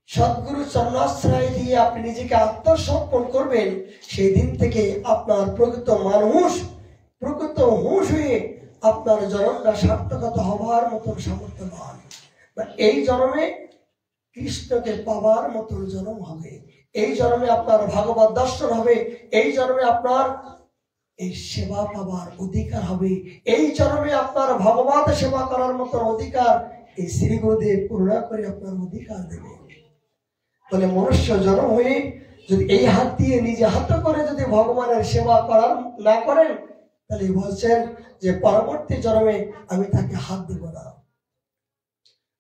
সদ্গুরু চরণাশ্রয় দিয়ে আপনি নিজেকে আত্মসমর্পণ করবেন, সেই দিন থেকে আপনার প্রকৃত মানুষ, প্রকৃত হুঁশ হয়ে আপনার জন্মটা সার্থকতা হবার মতন সামর্থ্যবান। এই জন্মে কৃষ্ণকে পাবার মতন জন্ম হবে, এই জন্মে আপনার ভাগবত দর্শন হবে, এই জন্মে আপনার এই সেবা পাবার অধিকার হবে, এই জন্মে আপনার ভগবত সেবা করার মতন অধিকার এই শ্রী গুরুদেব করুণা করে আপনার অধিকার দেবে। বলে মনুষ্য জন্ম হয়ে যদি এই হাত দিয়ে নিজে হাত করে যদি ভগবানের সেবা করার না করেন, তাহলে বলছেন যে পরবর্তী জন্মে আমি তাকে হাত দেব না।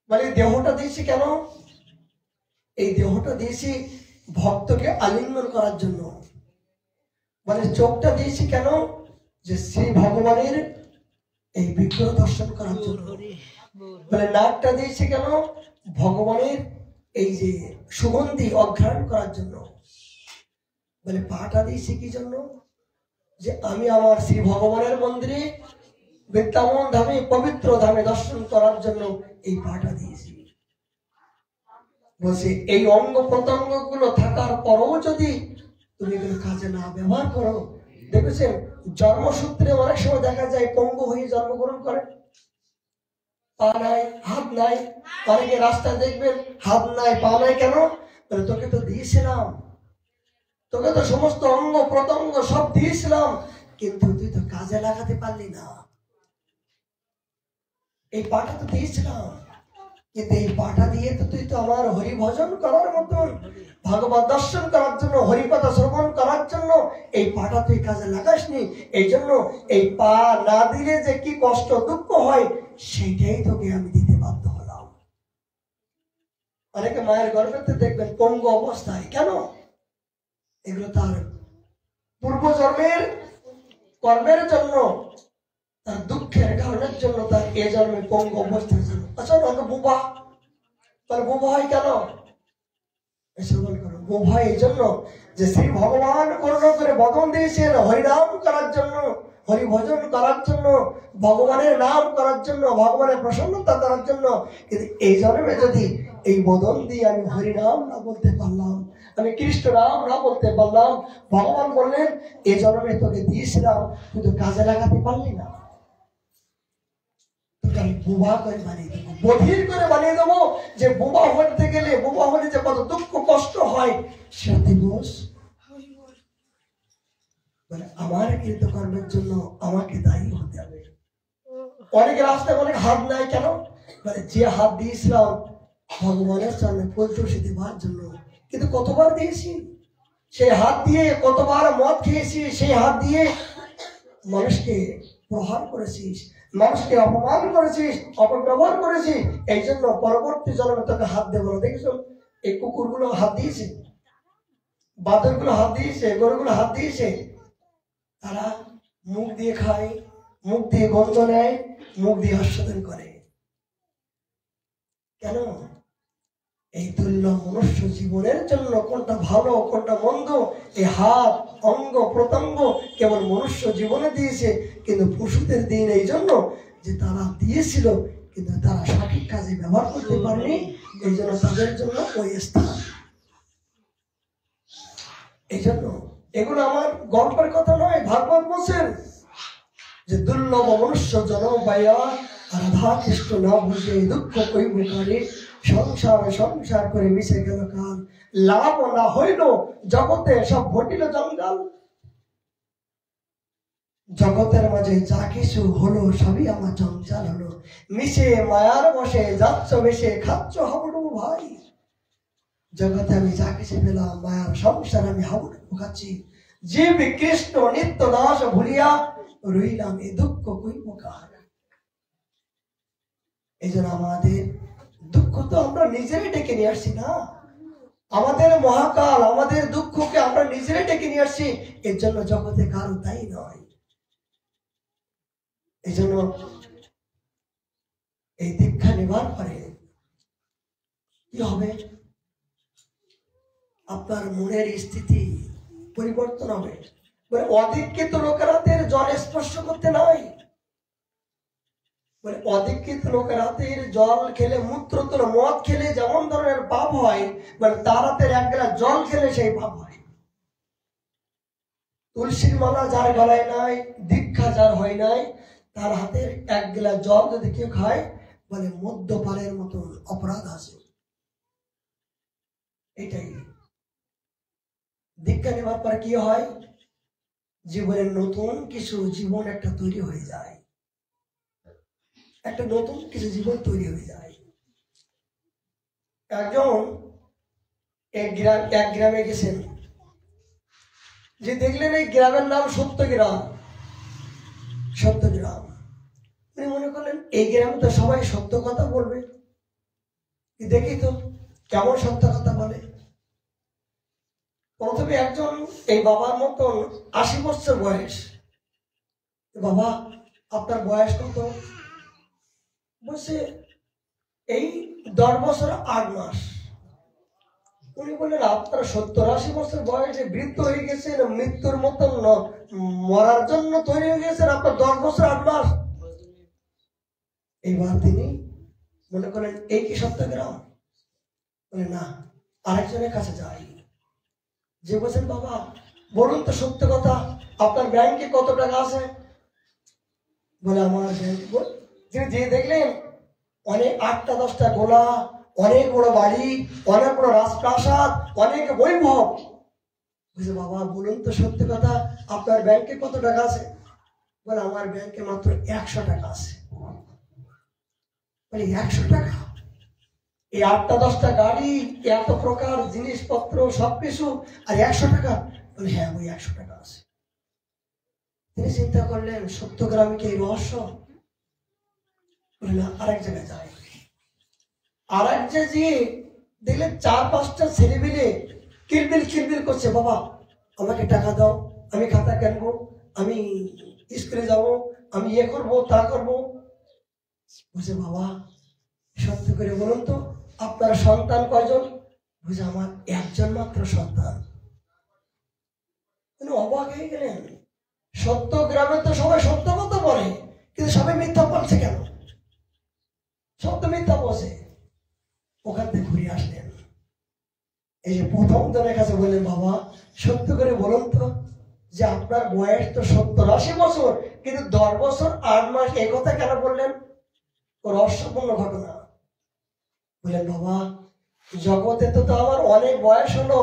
মানে দেহটা দিয়েছি কেন? এই দেহটা দিয়েছি ভক্তকে আলিঙ্গন করার জন্য। মানে চোখটা দিয়েছি কেন? যে শ্রী ভগবানের এই বিগ্রহ দর্শন করার জন্য। মানে নাকটা দিয়েছি কেন? ভগবানের এই যে সুগন্ধি অঘ্রাণ করার জন্য। মানে পাটা দিয়েছি কি জন্য? যে আমি আমার শ্রী ভগবানের মন্দিরে বৃন্দাবন ধামে, পবিত্র ধামে দর্শন করার জন্য এই পাটা দিয়েছি। বলছে এই অঙ্গ প্রত্যঙ্গ গুলো থাকার পরও যদি তুমি এগুলো কাজে না ব্যবহার করো, দেখেছেন জন্মসূত্রে অনেক সময় দেখা যায় পঙ্গু হয়ে জন্মগ্রহণ করে, পা নাই, হাত নাই। অনেকে রাস্তায় দেখবেন হাত নাই, পা নাই, কেন? তোকে তো দিয়েছিলাম, তোকে তো সমস্ত অঙ্গ প্রত্যঙ্গ সব দিয়েছিলাম, কিন্তু তুই তো কাজে লাগাতে পারলি না। এই পাটা তো দিয়েছিলাম, কিন্তু এই পাটা দিয়ে তো তুই তো আমার হরি ভজন করার মতন, ভাগবত দর্শন করার জন্য, হরিকথা শ্রবণ করার জন্য এই পাটা তুই কাজে লাগাসনি। এই জন্য এই পা না দিলে যে কি কষ্ট দুঃখ হয়, সেইটাই তোকে আমি দিতে বাধ্য হলাম। অনেকে মায়ের গর্ভেতে দেখবেন পঙ্গু অবস্থায়, কেন? এগুলো তার পূর্বজন্মের কর্মের জন্য, তার দুঃখের কারণের জন্য তার এ জন্মে পঙ্গু অবস্থার জন্য। আচ্ছা বুবা, তার বুবা হয় কেন? বুবা এই জন্য যে শ্রী ভগবান করুণা করে বদন দিয়েছেন হরিনাম করার জন্য, হরি ভজন করার জন্য, ভগবানের নাম করার জন্য, ভগবানের প্রসন্নতা করার জন্য। কিন্তু এই জন্মে যদি এই বদন দিয়ে আমি হরিনাম না বলতে পারলাম, আমি কৃষ্ণ নাম না বলতে পারলাম, ভগবান বললেন এই জন্মে তোকে দিয়েছিলাম, তুই তো কাজে লাগাতে পারলি না, বুবা করে বানিয়ে দেবো, বধির করে বানিয়ে দেবো। যে বুবা হতে গেলে, বুবা হলে যে কত দুঃখ কষ্ট হয়, সেটা বস মানে আমার কৃতকর্মের জন্য আমাকে দায়ী হতে হবে। অনেকে রাস্তায় অনেক হাত নাই, কেন? মানে যে হাত দিয়েছিলাম ভগবানের সামনে পরিচর্যা দেওয়ার জন্য, কিন্তু কতবার দিয়েছি সেই হাত দিয়ে, কতবার মদ খেয়েছি সেই হাত দিয়ে, মানুষকে প্রহার করেছিস, মানুষকে অপমান করেছিস, অপব্যবহার করেছিস। এই জন্য পরবর্তী জন্মে তোকে হাত দেবো না। দেখেছো এই কুকুরগুলো হাত দিয়েছে, বাদরগুলো হাত দিয়েছে, গরুগুলো হাত দিয়েছে, তারা মুখ দিয়ে খায়, মুখ দিয়ে গন্ধ নেয়, মুখ দিয়ে আস্বাদন করে। কেন? এই তুল্য মনুষ্য জীবনের জন্য কোনটা ভালো কোনটা মন্দ, এই হাত অঙ্গ প্রত্যঙ্গ কেবল মনুষ্য জীবনে দিয়েছে, কিন্তু পশুদের দিন এই জন্য যে তারা দিয়েছিল কিন্তু তারা সঠিক কাজে ব্যবহার করতে পারেনি, এই জন্য তাদের জন্য ওই স্থান। এই জন্য এগুলো আমার গল্পের কথা নয়, ভাগবত বলছেন যে দুর্লভ মনুষ্য জন্ম পাইয়া রাধা কৃষ্ণ না বুঝে দুঃখ কইব করে, সংসারে সংসার করে মিশে গেল কাল, লাভ না হইল জগতে সব ঘটিল জঞ্জাল। জগতের মাঝে যা কিছু হলো সবই আমার জঞ্জাল হলো, মিশে মায়ার বসে যাচ্ছ বেশে খাচ্ছ হাবুডুবু ভাই। জগতে আমি যা কিছু পেলাম মায়ার সংসার আমি হাবুডুবু খাচ্ছি, জীব কৃষ্ণ নিত্য দাস ভুলিয়া রইলাম এ দুঃখ কইব কার। এই জন্য আমাদের দুঃখ তো আমরা নিজেরাই ডেকে নিয়ে আসছি না, আমাদের মহাকাল আমাদের দুঃখকে আমরা নিজেরাই ডেকে নিয়ে আসছি। এর জন্য জগতে কারো দায়ী নয়। এই জন্য এই দীক্ষা নেবার পরে কি হবে? আপনার মনের স্থিতি পরিবর্তন হবে। মানে অধিকৃত লোকেরাদের জল স্পর্শ করতে নাই, মানে অধিকৃত লোকের হাতের জল খেলে, মূত্র তোলা, মদ খেলে যেমন ধরনের পাপ হয়, মানে তার হাতের এক গ্লাস জল খেলে সেই পাপ হয়। তুলসীর মালা যার গলায় নাই, দীক্ষা যার হয় নাই, তার হাতের এক গ্লাস জল যদি কেউ খায়, বলে মদ্যপানের মতন অপরাধ আছে। এটাই দীক্ষা নেওয়ার পর কি হয়, জীবনের নতুন কিছু জীবন একটা তৈরি হয়ে যায়, একটা নতুন কিছু জীবন তৈরি হয়ে যায়। একজন এক গ্রামে গেছেন, যে দেখলেন এই গ্রামের নাম সত্যগ্রাম। সত্যগ্রাম উনি মনে করলেন এই গ্রামে তো সবাই সত্য কথা বলবে, দেখি তো কেমন সত্য কথা বলে। প্রথমে একজন এই বাবার মতন 80 বছর বয়স, বাবা আপনার বয়স কত? বলছে এই 10 বছর 8 মাস। উনি বললেন আপনার 70-80 বছর বয়সে বৃদ্ধ হয়ে গেছেন, মৃত্যুর মতন মরার জন্য তৈরি হয়ে গেছেন, আপনার 10 বছর 8 মাস। এইবার তিনি মনে করেন এই কি সত্যগ্রাম? বলে না, আরেকজনের কাছে যাই। যে বলছেন বাবা বলুন তো সত্য কথা, আপনার ব্যাংকে কত টাকা আছে? বলে আমার ব্যাংকে, যে দেখলেন অনেক 8টা 10টা গোলা, অনেক বড় বাড়ি, অনেক বড় রাজপ্রাসাদ, অনেক বৈভব। বুঝে বাবা বলুন তো সত্যি কথা, আপনার ব্যাংকে কত টাকা আছে? বলে আমার ব্যাংকে মাত্র 100 টাকা আছে। বলে 100 টাকা? এই 8টা 10টা গাড়ি, এত প্রকার জিনিসপত্র সবকিছু, আর 100 টাকা? বলে হ্যাঁ ওই 100 টাকা আছে। তিনি চিন্তা করলেন সত্যগ্রামে কি এই রহস্য? বলে না, আরেক জায়গায় যাই। আরেক জায়গায় দেখলেন 4-5টা ছেলে মিলে কিলবিল করছে, বাবা আমাকে টাকা দাও, আমি খাতা কিনবো, আমি স্কুলে যাব, আমি ইয়ে করবো তা করবো। বুঝে বাবা সত্য করে বলুন তো আপনার সন্তান কয়জন? বুঝে আমার একজন মাত্র সন্তান। অবাক হয়ে গেলেন, সত্য গ্রামে তো সবাই সত্য কথা বলে, কিন্তু সবাই মিথ্যা বলছে কেন? সত্য মিথ্যা বসে। ওখান থেকে ঘুরে আসলেন, এই যে প্রথম জনের কাছে বললেন বাবা সত্য করে বলুন তো যে আপনার বয়স তো 70-80 বছর, কিন্তু 10 বছর 8 মাস এই কথা কেন বললেন? রহস্যপূর্ণ ঘটনা। বললেন বাবা জগতে তো আমার অনেক বয়স হলো,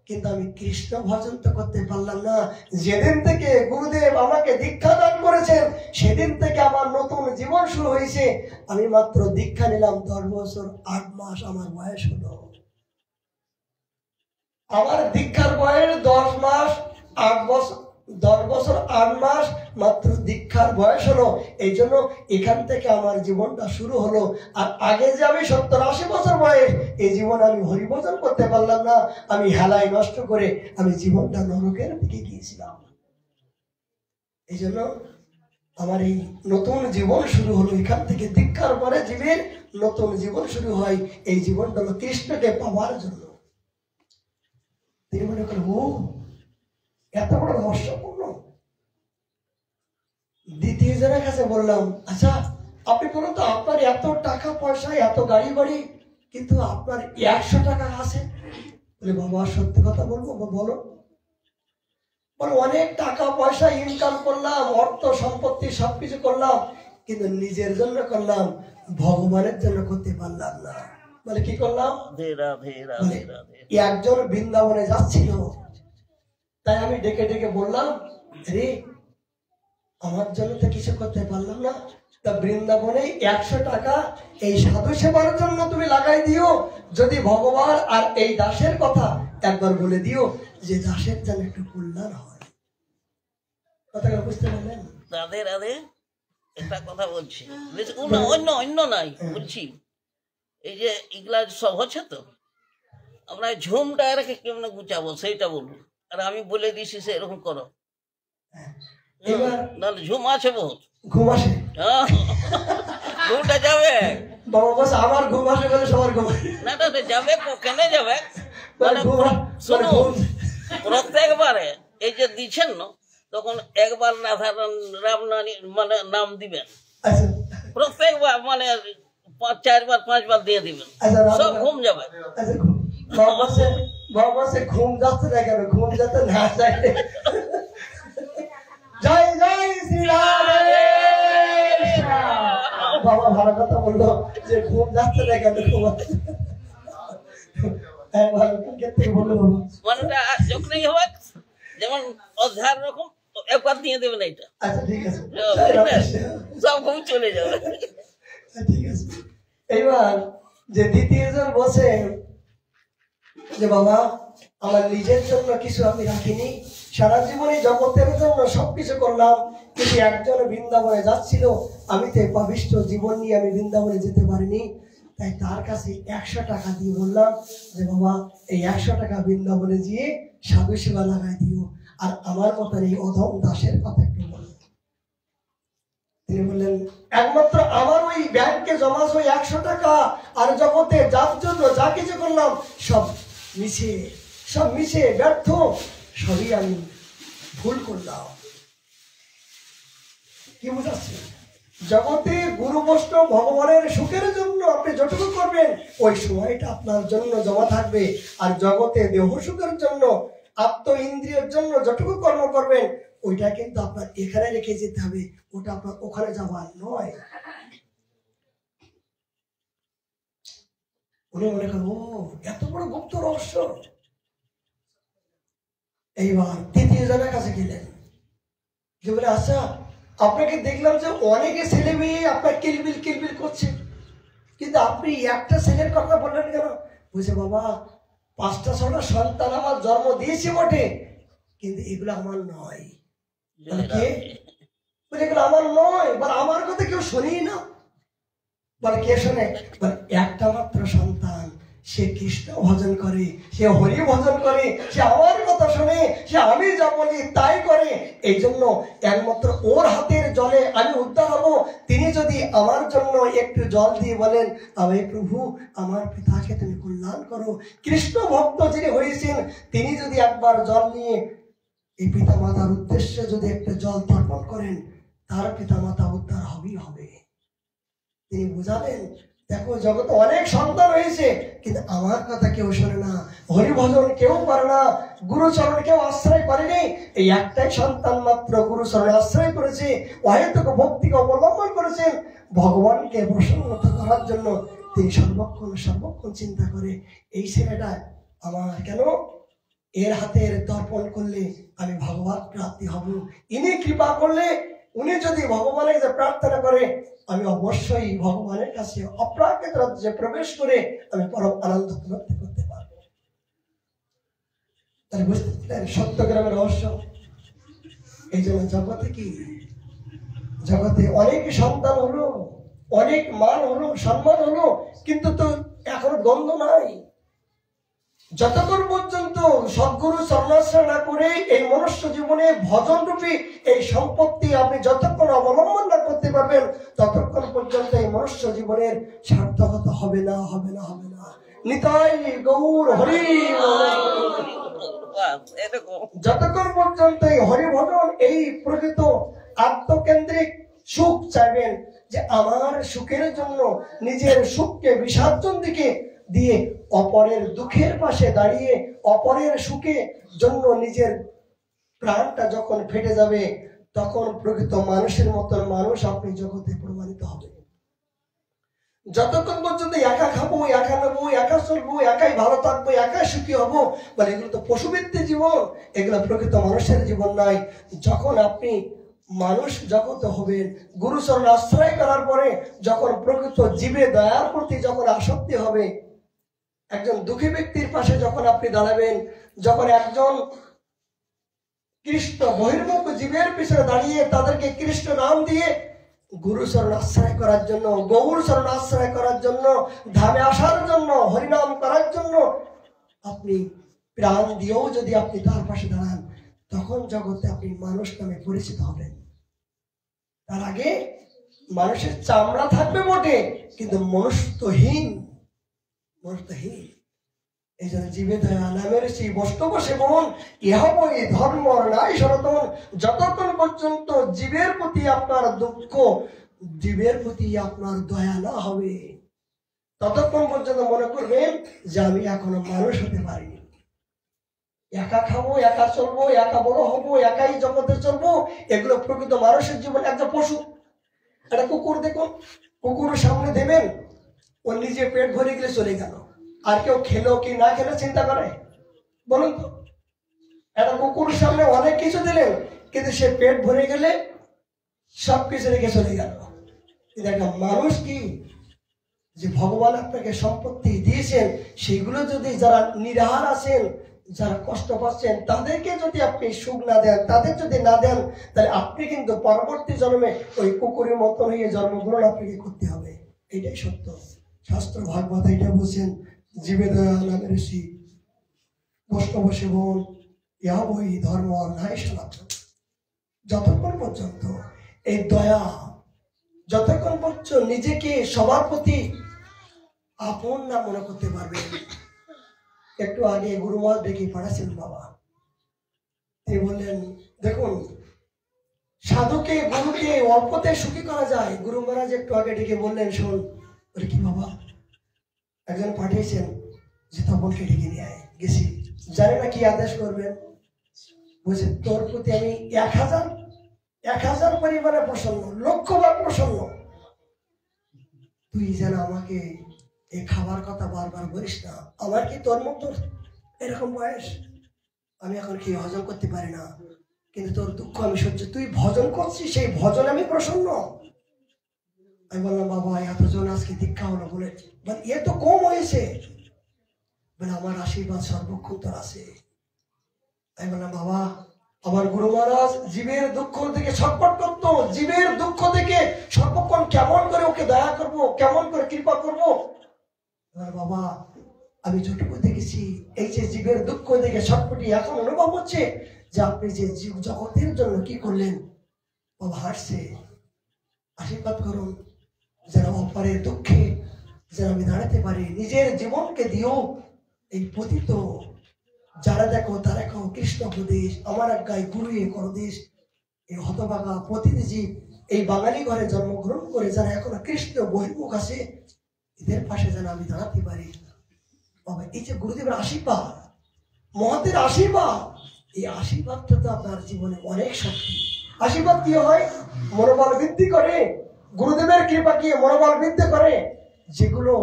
কিন্তু আমি কৃষ্ণ ভজন তো করতে পারলাম না। যেদিন থেকে গুরুদেব আমাকে দীক্ষা দান করেছেন সেদিন থেকে আমার নতুন জীবন শুরু হয়েছে। আমি মাত্র দীক্ষা নিলাম 10 বছর 8 মাস আমার বয়স হলো। আমার দীক্ষার বয়স 10 মাস 8 বছর, 10 বছর 8 মাস মাত্র দীক্ষার বয়স হলো। এই জন্য এখান থেকে আমার জীবনটা শুরু হলো। আর আগে যে আমি 70-80 বছর বয়স, এই জীবন আমি হরিভজন করতে পারলাম না, আমি হেলায় নষ্ট করে আমি জীবনটা নরকের দিকে গিয়েছিলাম। এই জন্য আমার এই নতুন জীবন শুরু হলো এখান থেকে। দীক্ষার পরে জীবের নতুন জীবন শুরু হয়, এই জীবনটা হলো কৃষ্ণকে পাওয়ার জন্য। তিনি মনে করেন ও এত বড় রহস্যপূর্ণ। দ্বিতীয় জনের কাছে বললাম আচ্ছা আপনি বলুন তো আপনার এত টাকা পয়সা, এত গাড়ি বাড়ি, কিন্তু আপনার 100 টাকা আছে? বলে বাবা সত্যি কথা বলবো? বলো। বলে অনেক টাকা পয়সা ইনকাম করলাম, অর্থ সম্পত্তি সবকিছু করলাম, কিন্তু নিজের জন্য করলাম, ভগবানের জন্য করতে পারলাম না। বলে কি করলাম? একজন বৃন্দাবনে যাচ্ছিল, তাই আমি ডেকে ডেকে বললাম রে আমার জন্য তো কিছু করতে পারলাম না, তা বৃন্দাবনে 100 টাকা এই সাধু সেবার জন্য তুমি লাগাই দিও, যদি ভগবান আর এই দাসের কথা একবার বলে দিও যে দাসের যেন একটু কল্যাণ হয়। কথাটা বুঝতে পারলেন? রাধে রাধে। একটা কথা বলছি, অন্য নাই বলছি, এই যে এগুলা সব হচ্ছে তো, আমরা ঝুমটা এরাকে কেমন গুছাবো সেইটা বলুন, আর আমি বলে দিছি সেরকম করো। নাহলে ঝুম আছে বহুত, ঘুম আসে, ঘুমটা যাবে বাবা বস আমার ঘুম আসে বলে সবার ঘুম না, যাবে কেন যাবে? মানে শুনুন প্রত্যেকবারে এই যে দিচ্ছেন না, তখন একবার রাম মানে নাম দিবেন, প্রত্যেকবার মানে 4 বার 5 বার দিয়ে দিবেন, সব ঘুম যাবে। বাবা সে ঘুম যাচ্ছে না কেন? ঘুম যাতে না যায়। জয় জয় শ্রীরাম। বাবা ভালো কথা বললো যে ঘুম যাচ্ছে না কেন? মানে যখনই হবে যেমন অধ্যার রকম একবার দিয়ে দেবেন এইটা। আচ্ছা ঠিক আছে, সব ঘুম চলে যাবে। ঠিক আছে। এইবার যে দ্বিতীয় জন বসে যে বাবা আমার নিজের জন্য কিছু আমি রাখিনি, সারা জীবনে জগতের জন্য সবকিছু করলাম, কিন্তু একজন বৃন্দাবনে যাচ্ছিল, আমি তো পাবিষ্ঠ জীবন নিয়ে আমি বৃন্দাবনে যেতে পারিনি, তাই তার কাছে 100 টাকা দিয়ে বললাম যে বাবা এই 100 টাকা বৃন্দাবনে গিয়ে সাধু সেবা লাগাই দিও, আর আমার মতন এই অধম দাসের কথা একটু বলো। তিনি বললেন একমাত্র আমার ওই ব্যাংকে জমা ওই 100 টাকা আর জগতে যার জন্য যা কিছু করলাম সব মিশে ব্যর্থ, সবই আমি ভুল করলাম। কি বুঝাচ্ছে? জগতে গুরু বৈষ্ণব ভগবানের সুখের জন্য আপনি যতটুকু করবেন ওই সময়টা আপনার জন্য জমা থাকবে, আর জগতে দেহ সুখের জন্য আত্ম ইন্দ্রিয়ের জন্য যতটুকু কর্ম করবেন ওইটা কিন্তু আপনার এখানে রেখে যেতে হবে, ওটা আপনার ওখানে যাওয়ার নয়। উনি মনে করেন ও এত বড় গুপ্ত রহস্য। এইবার তৃতীয় জনের কাছে গেলেন, যে বলে আচ্ছা আপনাকে দেখলাম যে অনেকে ছেলে মেয়ে আপনার কিলবিল করছে, কিন্তু আপনি একটা ছেলের কথা বললেন কেন? বুঝে বাবা 5টা 6টা সন্তান আমার জন্ম দিয়েছি বটে, কিন্তু এগুলো আমার নয়। কে বলে এগুলো আমার নয়? বলে আমার কথা কেউ শোনেই না। বলে কে শোনে? বলে একটা মাত্র সন্তান, সে কৃষ্ণ ভজন করে, সে হরি ভজন করে, সে আমার কথা শোনে, সে আমি যা বলি তাই করে। এই জন্য একমাত্র ওর হাতের জলে আমি উদ্ধার হব। তিনি যদি আমার জন্য একটু জল দিয়ে বলেন আমি প্রভু আমার পিতাকে তুমি কল্যাণ করো, কৃষ্ণ ভক্ত যিনি হয়েছেন তিনি যদি একবার জল নিয়ে এই পিতা মাতার উদ্দেশ্যে যদি একটা জল তর্পণ করেন তার পিতা মাতা উদ্ধার হবেই হবে। তিনি বুঝালেন দেখো জগতে অনেক সন্তান হয়েছে, কিন্তু আমার কথা কেউ শোনে না, হরিভজন কেউ করে না, গুরুচরণ কেউ আশ্রয় করেনি। এই একটাই সন্তান মাত্র গুরুচরণ আশ্রয় করেছে, অহেতুক ভক্তিকে অবলম্বন করেছেন, ভগবানকে প্রসন্ন করার জন্য তিনি সর্বক্ষণ চিন্তা করে এই ছেলেটা আমার কেন, এর হাতের তর্পণ করলে আমি ভগবান প্রাপ্তি হব, ইনি কৃপা করলে উনি যদি ভগবানের কাছে প্রার্থনা করে আমি অবশ্যই ভগবানের কাছে অপ্রাকৃত রাজ্যে প্রবেশ করে আমি পরম আনন্দ উপলব্ধি করতে পারবো। তাহলে বুঝতে পারলেন সত্যগ্রামের রহস্য। এই জন্য জগতে অনেক সন্তান হলো, অনেক মান হলো, সম্মান হলো, কিন্তু তো এখনো দ্বন্দ্ব নাই। যতক্ষণ পর্যন্ত সদ্গুরু চরণাশ্রয় না করে এই মনুষ্য জীবনে ভজন রূপী এই সম্পত্তি আপনি যতক্ষণ অবলম্বন না করতে পারবেন ততক্ষণ পর্যন্ত এই মনুষ্য জীবনের সার্থকতা হবে না। নিতাই গৌর হরি। যতক্ষণ পর্যন্ত এই হরিভজন এই প্রকৃত আত্মকেন্দ্রিক সুখ চাইবেন, যে আমার সুখের জন্য নিজের সুখকে বিসর্জন দিয়ে অপরের দুঃখের পাশে দাঁড়িয়ে অপরের সুখের জন্য নিজের প্রাণটা যখন ফেটে যাবে তখন প্রকৃত মানুষের মতন মানুষ আপনি জগতে প্রমাণিত হবে। যতক্ষণ পর্যন্ত একা খাবো, একা নেবো, একা চলবো, একাই ভালো থাকবো, একাই সুখী হবো, মানে এগুলো তো পশুবৃত্তির জীবন, এগুলো প্রকৃত মানুষের জীবন নাই। যখন আপনি মানুষ জগৎ হবেন, গুরুচরণ আশ্রয় করার পরে যখন প্রকৃত জীবে দয়ার প্রতি যখন আসক্তি হবে, একজন দুঃখী ব্যক্তির পাশে যখন আপনি দাঁড়াবেন, যখন একজন কৃষ্ণ বহির্মুখ জীবের পিছনে দাঁড়িয়ে তাদেরকে কৃষ্ণ নাম দিয়ে গুরুচরণ আশ্রয় করার জন্য, গৌর চরণ আশ্রয় করার জন্য, ধামে আসার জন্য, হরিনাম করার জন্য আপনি প্রাণ দিয়েও যদি আপনি তার পাশে দাঁড়ান তখন জগতে আপনি মানুষ নামে পরিচিত হবেন। তার আগে মানুষের চামড়া থাকবে বটে, কিন্তু মনুষ্যহীন। এই জন্য জীবে দয়া নামের সেই বৈষ্ণব সেবন ইহা বই ধর্ম নাই সনাতন। যতক্ষণ পর্যন্ত জীবের প্রতি আপনার দুঃখ জীবের প্রতি আপনার দয়া না হবে ততক্ষণ পর্যন্ত মনে করবেন যে আমি এখনো মানুষ হতে পারিনি। একা খাবো, একা চলবো, একা বড় হবো, একাই জগতে চলবো, এগুলো প্রকৃত মানুষের জীবন। একটা পশু, একটা কুকুর দেখুন, কুকুরের সামনে দেবেন, ও নিজে পেট ভরে গেলে চলে গেল, আর কেউ খেলো কি না খেলো চিন্তা করে? বলুন তো। একটা কুকুরের সামনে অনেক কিছু দিলেন, কিন্তু সে পেট ভরে গেলে সবকিছু রেখে চলে গেল। কিন্তু একটা মানুষ কি, যে ভগবান আপনাকে সম্পত্তি দিয়েছেন, সেগুলো যদি যারা নিরাহার আছেন, যারা কষ্ট পাচ্ছেন, তাদেরকে যদি আপনি সুখ না দেন, তাদের যদি না দেন, তাহলে আপনি কিন্তু পরবর্তী জন্মে ওই কুকুরের মতন হয়ে জন্মগ্রহণ আপনাকে করতে হবে। এটাই সত্য। শাস্ত্র ভাগবত এটা বলছেন, জীবে দয়া নামে ঋষি বৈষ্ণব সেবন ইহা বই ধর্ম নাই সনাতন। যতক্ষণ পর্যন্ত এই দয়া, যতক্ষণ পর্যন্ত নিজেকে সবার প্রতি আপন না মনে করতে পারবেন। একটু আগে গুরু মহারাজ ডেকে পাঠাচ্ছেন বাবা, তিনি বললেন দেখুন সাধুকে গুরুকে অল্পতে সুখী করা যায়। গুরু মহারাজ একটু আগে ডেকে বললেন শোন, বলে কি বাবা? একজন পাঠিয়েছেন যে তপনকে ডেকে নিয়ে আয়। গেছি, জানে না কি আদেশ করবেন। বলছে তোর প্রতি আমি 1000 পরিমাণে প্রসন্ন, লক্ষবার প্রসন্ন। তুই যেন আমাকে এই খাবার কথা বারবার বলিস না। আমার কি তোর মতো এরকম বয়স, আমি এখন কি হজম করতে পারি না, কিন্তু তোর দুঃখ আমি সহ্য, তুই ভজন করছিস, সেই ভজন আমি প্রসন্ন। আমি বললাম বাবা এতজন আজকে দীক্ষা হলো বলে এ তো কম হয়েছে, বলে আমার আশীর্বাদ সর্বক্ষণ তোর আছে। আমি বললাম বাবা আমার গুরু মহারাজ জীবের দুঃখ থেকে ছটফট করতো, জীবের দুঃখ থেকে সর্বক্ষণ কেমন করে ওকে দয়া করবো, কেমন করে কৃপা করবো। বাবা আমি যতটুকু দেখেছি, এই যে জীবের দুঃখ দেখে ছটফটি এখন অনুভব হচ্ছে যে আপনি যে জীব জগতের জন্য কি করলেন। বাবা হাসছে, আশীর্বাদ করুন যেন অপরের দুঃখে যেন আমি দাঁড়াতে পারি। নিজের জীবনকে দিও এই পতিত যারা দেখো তারা দেখো কৃষ্ণ প্রদেশ আমার এক গায়ে গুরু এ করদেশ, এই হতভাগা পতিত জীব এই বাঙালি ঘরে জন্মগ্রহণ করে যারা এখনো কৃষ্ণ বহির্মুখ আছে, এদের পাশে যেন আমি দাঁড়াতে পারি। বাবা এই যে গুরুদেবের আশীর্বাদ, মহাতের আশীর্বাদ, এই আশীর্বাদটা তো আপনার জীবনে অনেক শক্তি। আশীর্বাদ কি হয়? মনোবল বৃদ্ধি করে। গুরুদেবের কৃপা কি মনোবল বৃদ্ধি করে, যেগুলো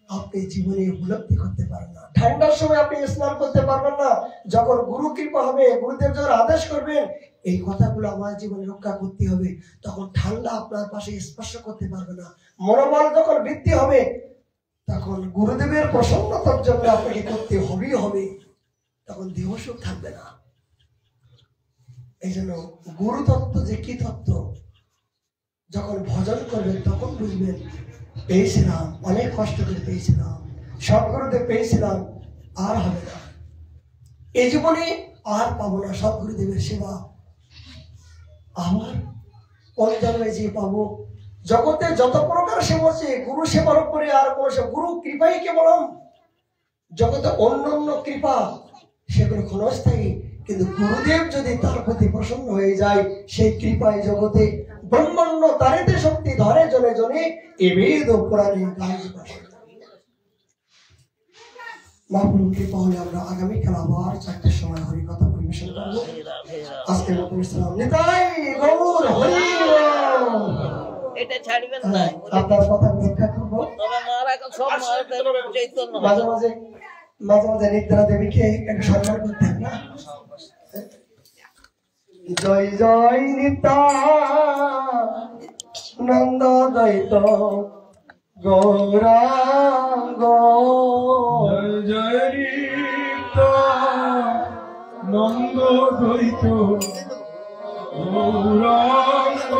আপনি জীবনে উপলব্ধি করতে পারেন না। ঠান্ডার সময় আপনি স্নান করতে পারবেন না, যখন গুরু কৃপা হবে, গুরুদেব যখন আদেশ করবেন এই কথাগুলো আমার জীবনে রক্ষা করতে হবে, তখন ঠান্ডা আপনার পাশে স্পর্শ করতে পারবে না। মনোবল যখন বৃদ্ধি হবে, তখন গুরুদেবের প্রসন্নতার জন্য আপনাকে করতে হবেই হবে, তখন দেহ সুখ থাকবে না। এই জন্য গুরু তত্ত্ব যে কি তত্ত্ব, যখন ভজন করবেন তখন বুঝবেন পেয়েছিলাম, অনেক কষ্ট করে পেয়েছিলাম, সদ্গুরুদেব পেয়েছিলাম, আর হবে না, এই জীবনে আর পাবো না সদ্গুরুদেবের সেবা। আমার কোন জন্মে যে পাবো, জগতে যত প্রকার সেবা আছে গুরু সেবার উপরে আর কোন গুরু কৃপাই কেবলম। জগতে অন্যান্য কৃপা সেগুলো ক্ষণস্থায়ী, কিন্তু গুরুদেব যদি তার প্রতি প্রসন্ন হয়ে যায়, সেই কৃপায় জগতে ব্রহ্মাণ্ড তারিতে শক্তি ধরে জনে জনে এ বেদ ও পুরাণে গায়ে বসে। মহাপ্রভু কৃপা হলে আমরা আগামীকাল আবার 4টার সময় হরি কথা পরিবেশন করবো। আজকের মতো বিশ্রাম নিতাই গৌর হরি। এটা ছাড়বেন না, আপনার কথা ব্যাখ্যা করবো। তবে মারা সব চৈতন্য মাঝে মাঝে নিদ্রা দেবীকে একটু সম্মান করতেন না। জয় জয় নিত্যানন্দ দ্বৈত গৌরাঙ্গ, জয় জয় নিত্যানন্দ দ্বৈত গৌরাঙ্গ,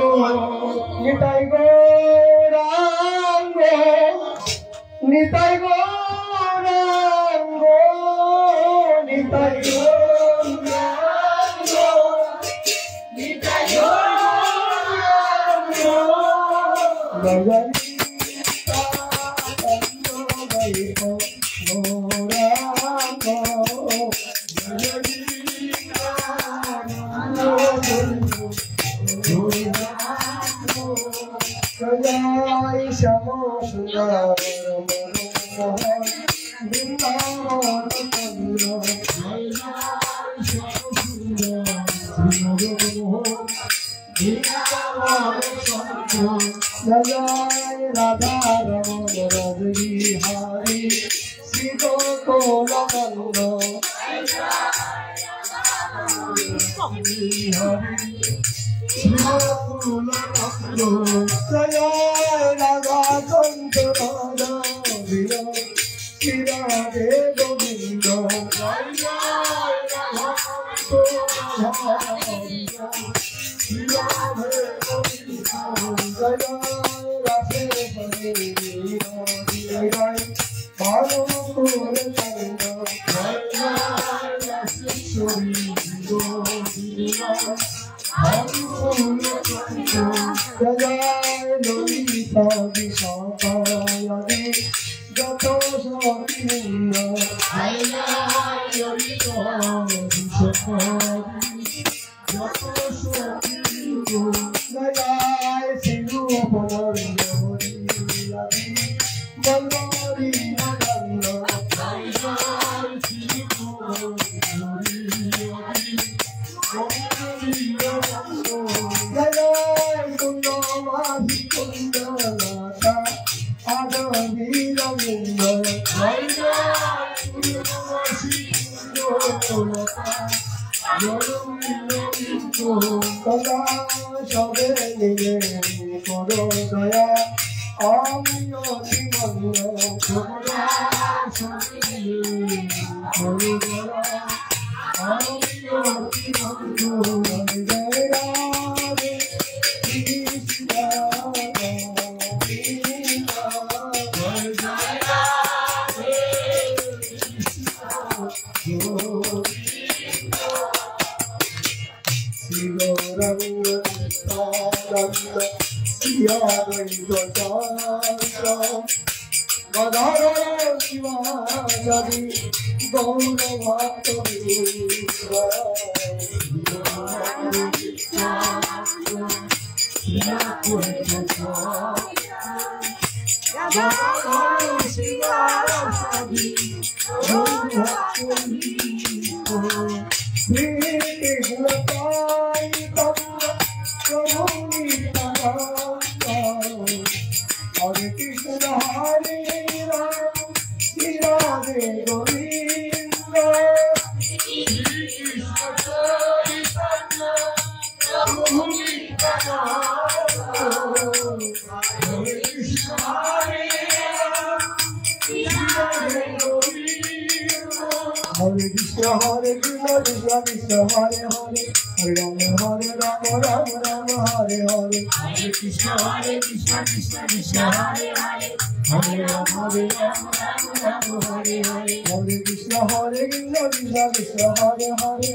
নিতাই গৌরাঙ্গ, নিতাই গৌরাঙ্গ, নিতাই গৌরাঙ্গ, নিতাই গৌরাঙ্গ, জয় জয় নিত্যানন্দ দ্বৈত গৌরাঙ্গ, জয় জয় নিত্যানন্দ দ্বৈত গৌরাঙ্গ। মোহন বৃন্দাবন চন্দ্র জয় জয় শ্যামসুন্দর শ্রীনগরমোহন বৃন্দাবন চন্দ্র জয় রাধা রমণ রাজবিহারী শ্রী গোকুল নন্দ জয় রাধা চন্দ্র রাধা শ্রী রাধে গোবিন্দ জয় জয় রাধা শ্রীরাধে গোবিন্দ জয় রাধে হরে জয় জয় ভানুকুল চন্দ্র জয় জয় রাসেশ্বরী বিনোদিনী ভানুকুল চন্দ্র জয় জয় ললিতা বিশাখায়াদি যত সতীন্দ্র জয় জয় ললিতা বিশাখায়াদি যত সতীন্দ্র জয় জয় শিরূপনন্দী বল্লরী নন্দ জয় জয় শ্রীগুরুহরি গৌরী নন্দ জয় জয় কুন্দমাহি কুন্দনাথা আদবী রবীন্দ্র জয় জয় গুরুবাসী গুরুলতা জয়ী রবীন্দ্র কলা সবে মিলে করো দয়া আমি অতি মন্দ সদা সঙ্গে করুণা আমি অতি বন্ধু জয় রাধে কৃষ্ণ জয় জয় রাধে শ্রী গৌরাঙ্গ নিত্যানন্দ শ্রী অদ্বৈত চন্দ্র গদাধর শিবাচারি গৌরভক্ত শ্রী কৃষ্ণ প্রভু নিত্যানন্দ হরে কৃষ্ণ হরে রাম শ্রী রাধে গোবিন্দ হরে কৃষ্ণ হরে Krishna Krishna Krishna Hare Hare Hare Ram Ram Ram Hare Hare Hare Krishna Krishna Krishna Hare Hare Hare Rama Hare Hare হরে কৃষ্ণ হরে Krishna Krishna Krishna Hare Hare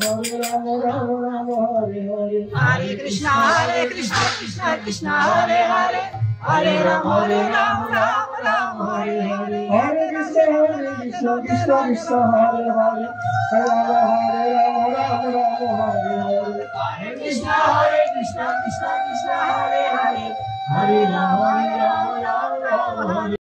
Hare Ram Ram Hare Hare Hare Krishna Krishna Krishna Hare Hare Hare Ram Hare Hare হরে Krishna Krishna Krishna Hare Hare Hare Ram Hare Hare Hare Krishna Krishna Krishna Hare Hare Hare Rama Hare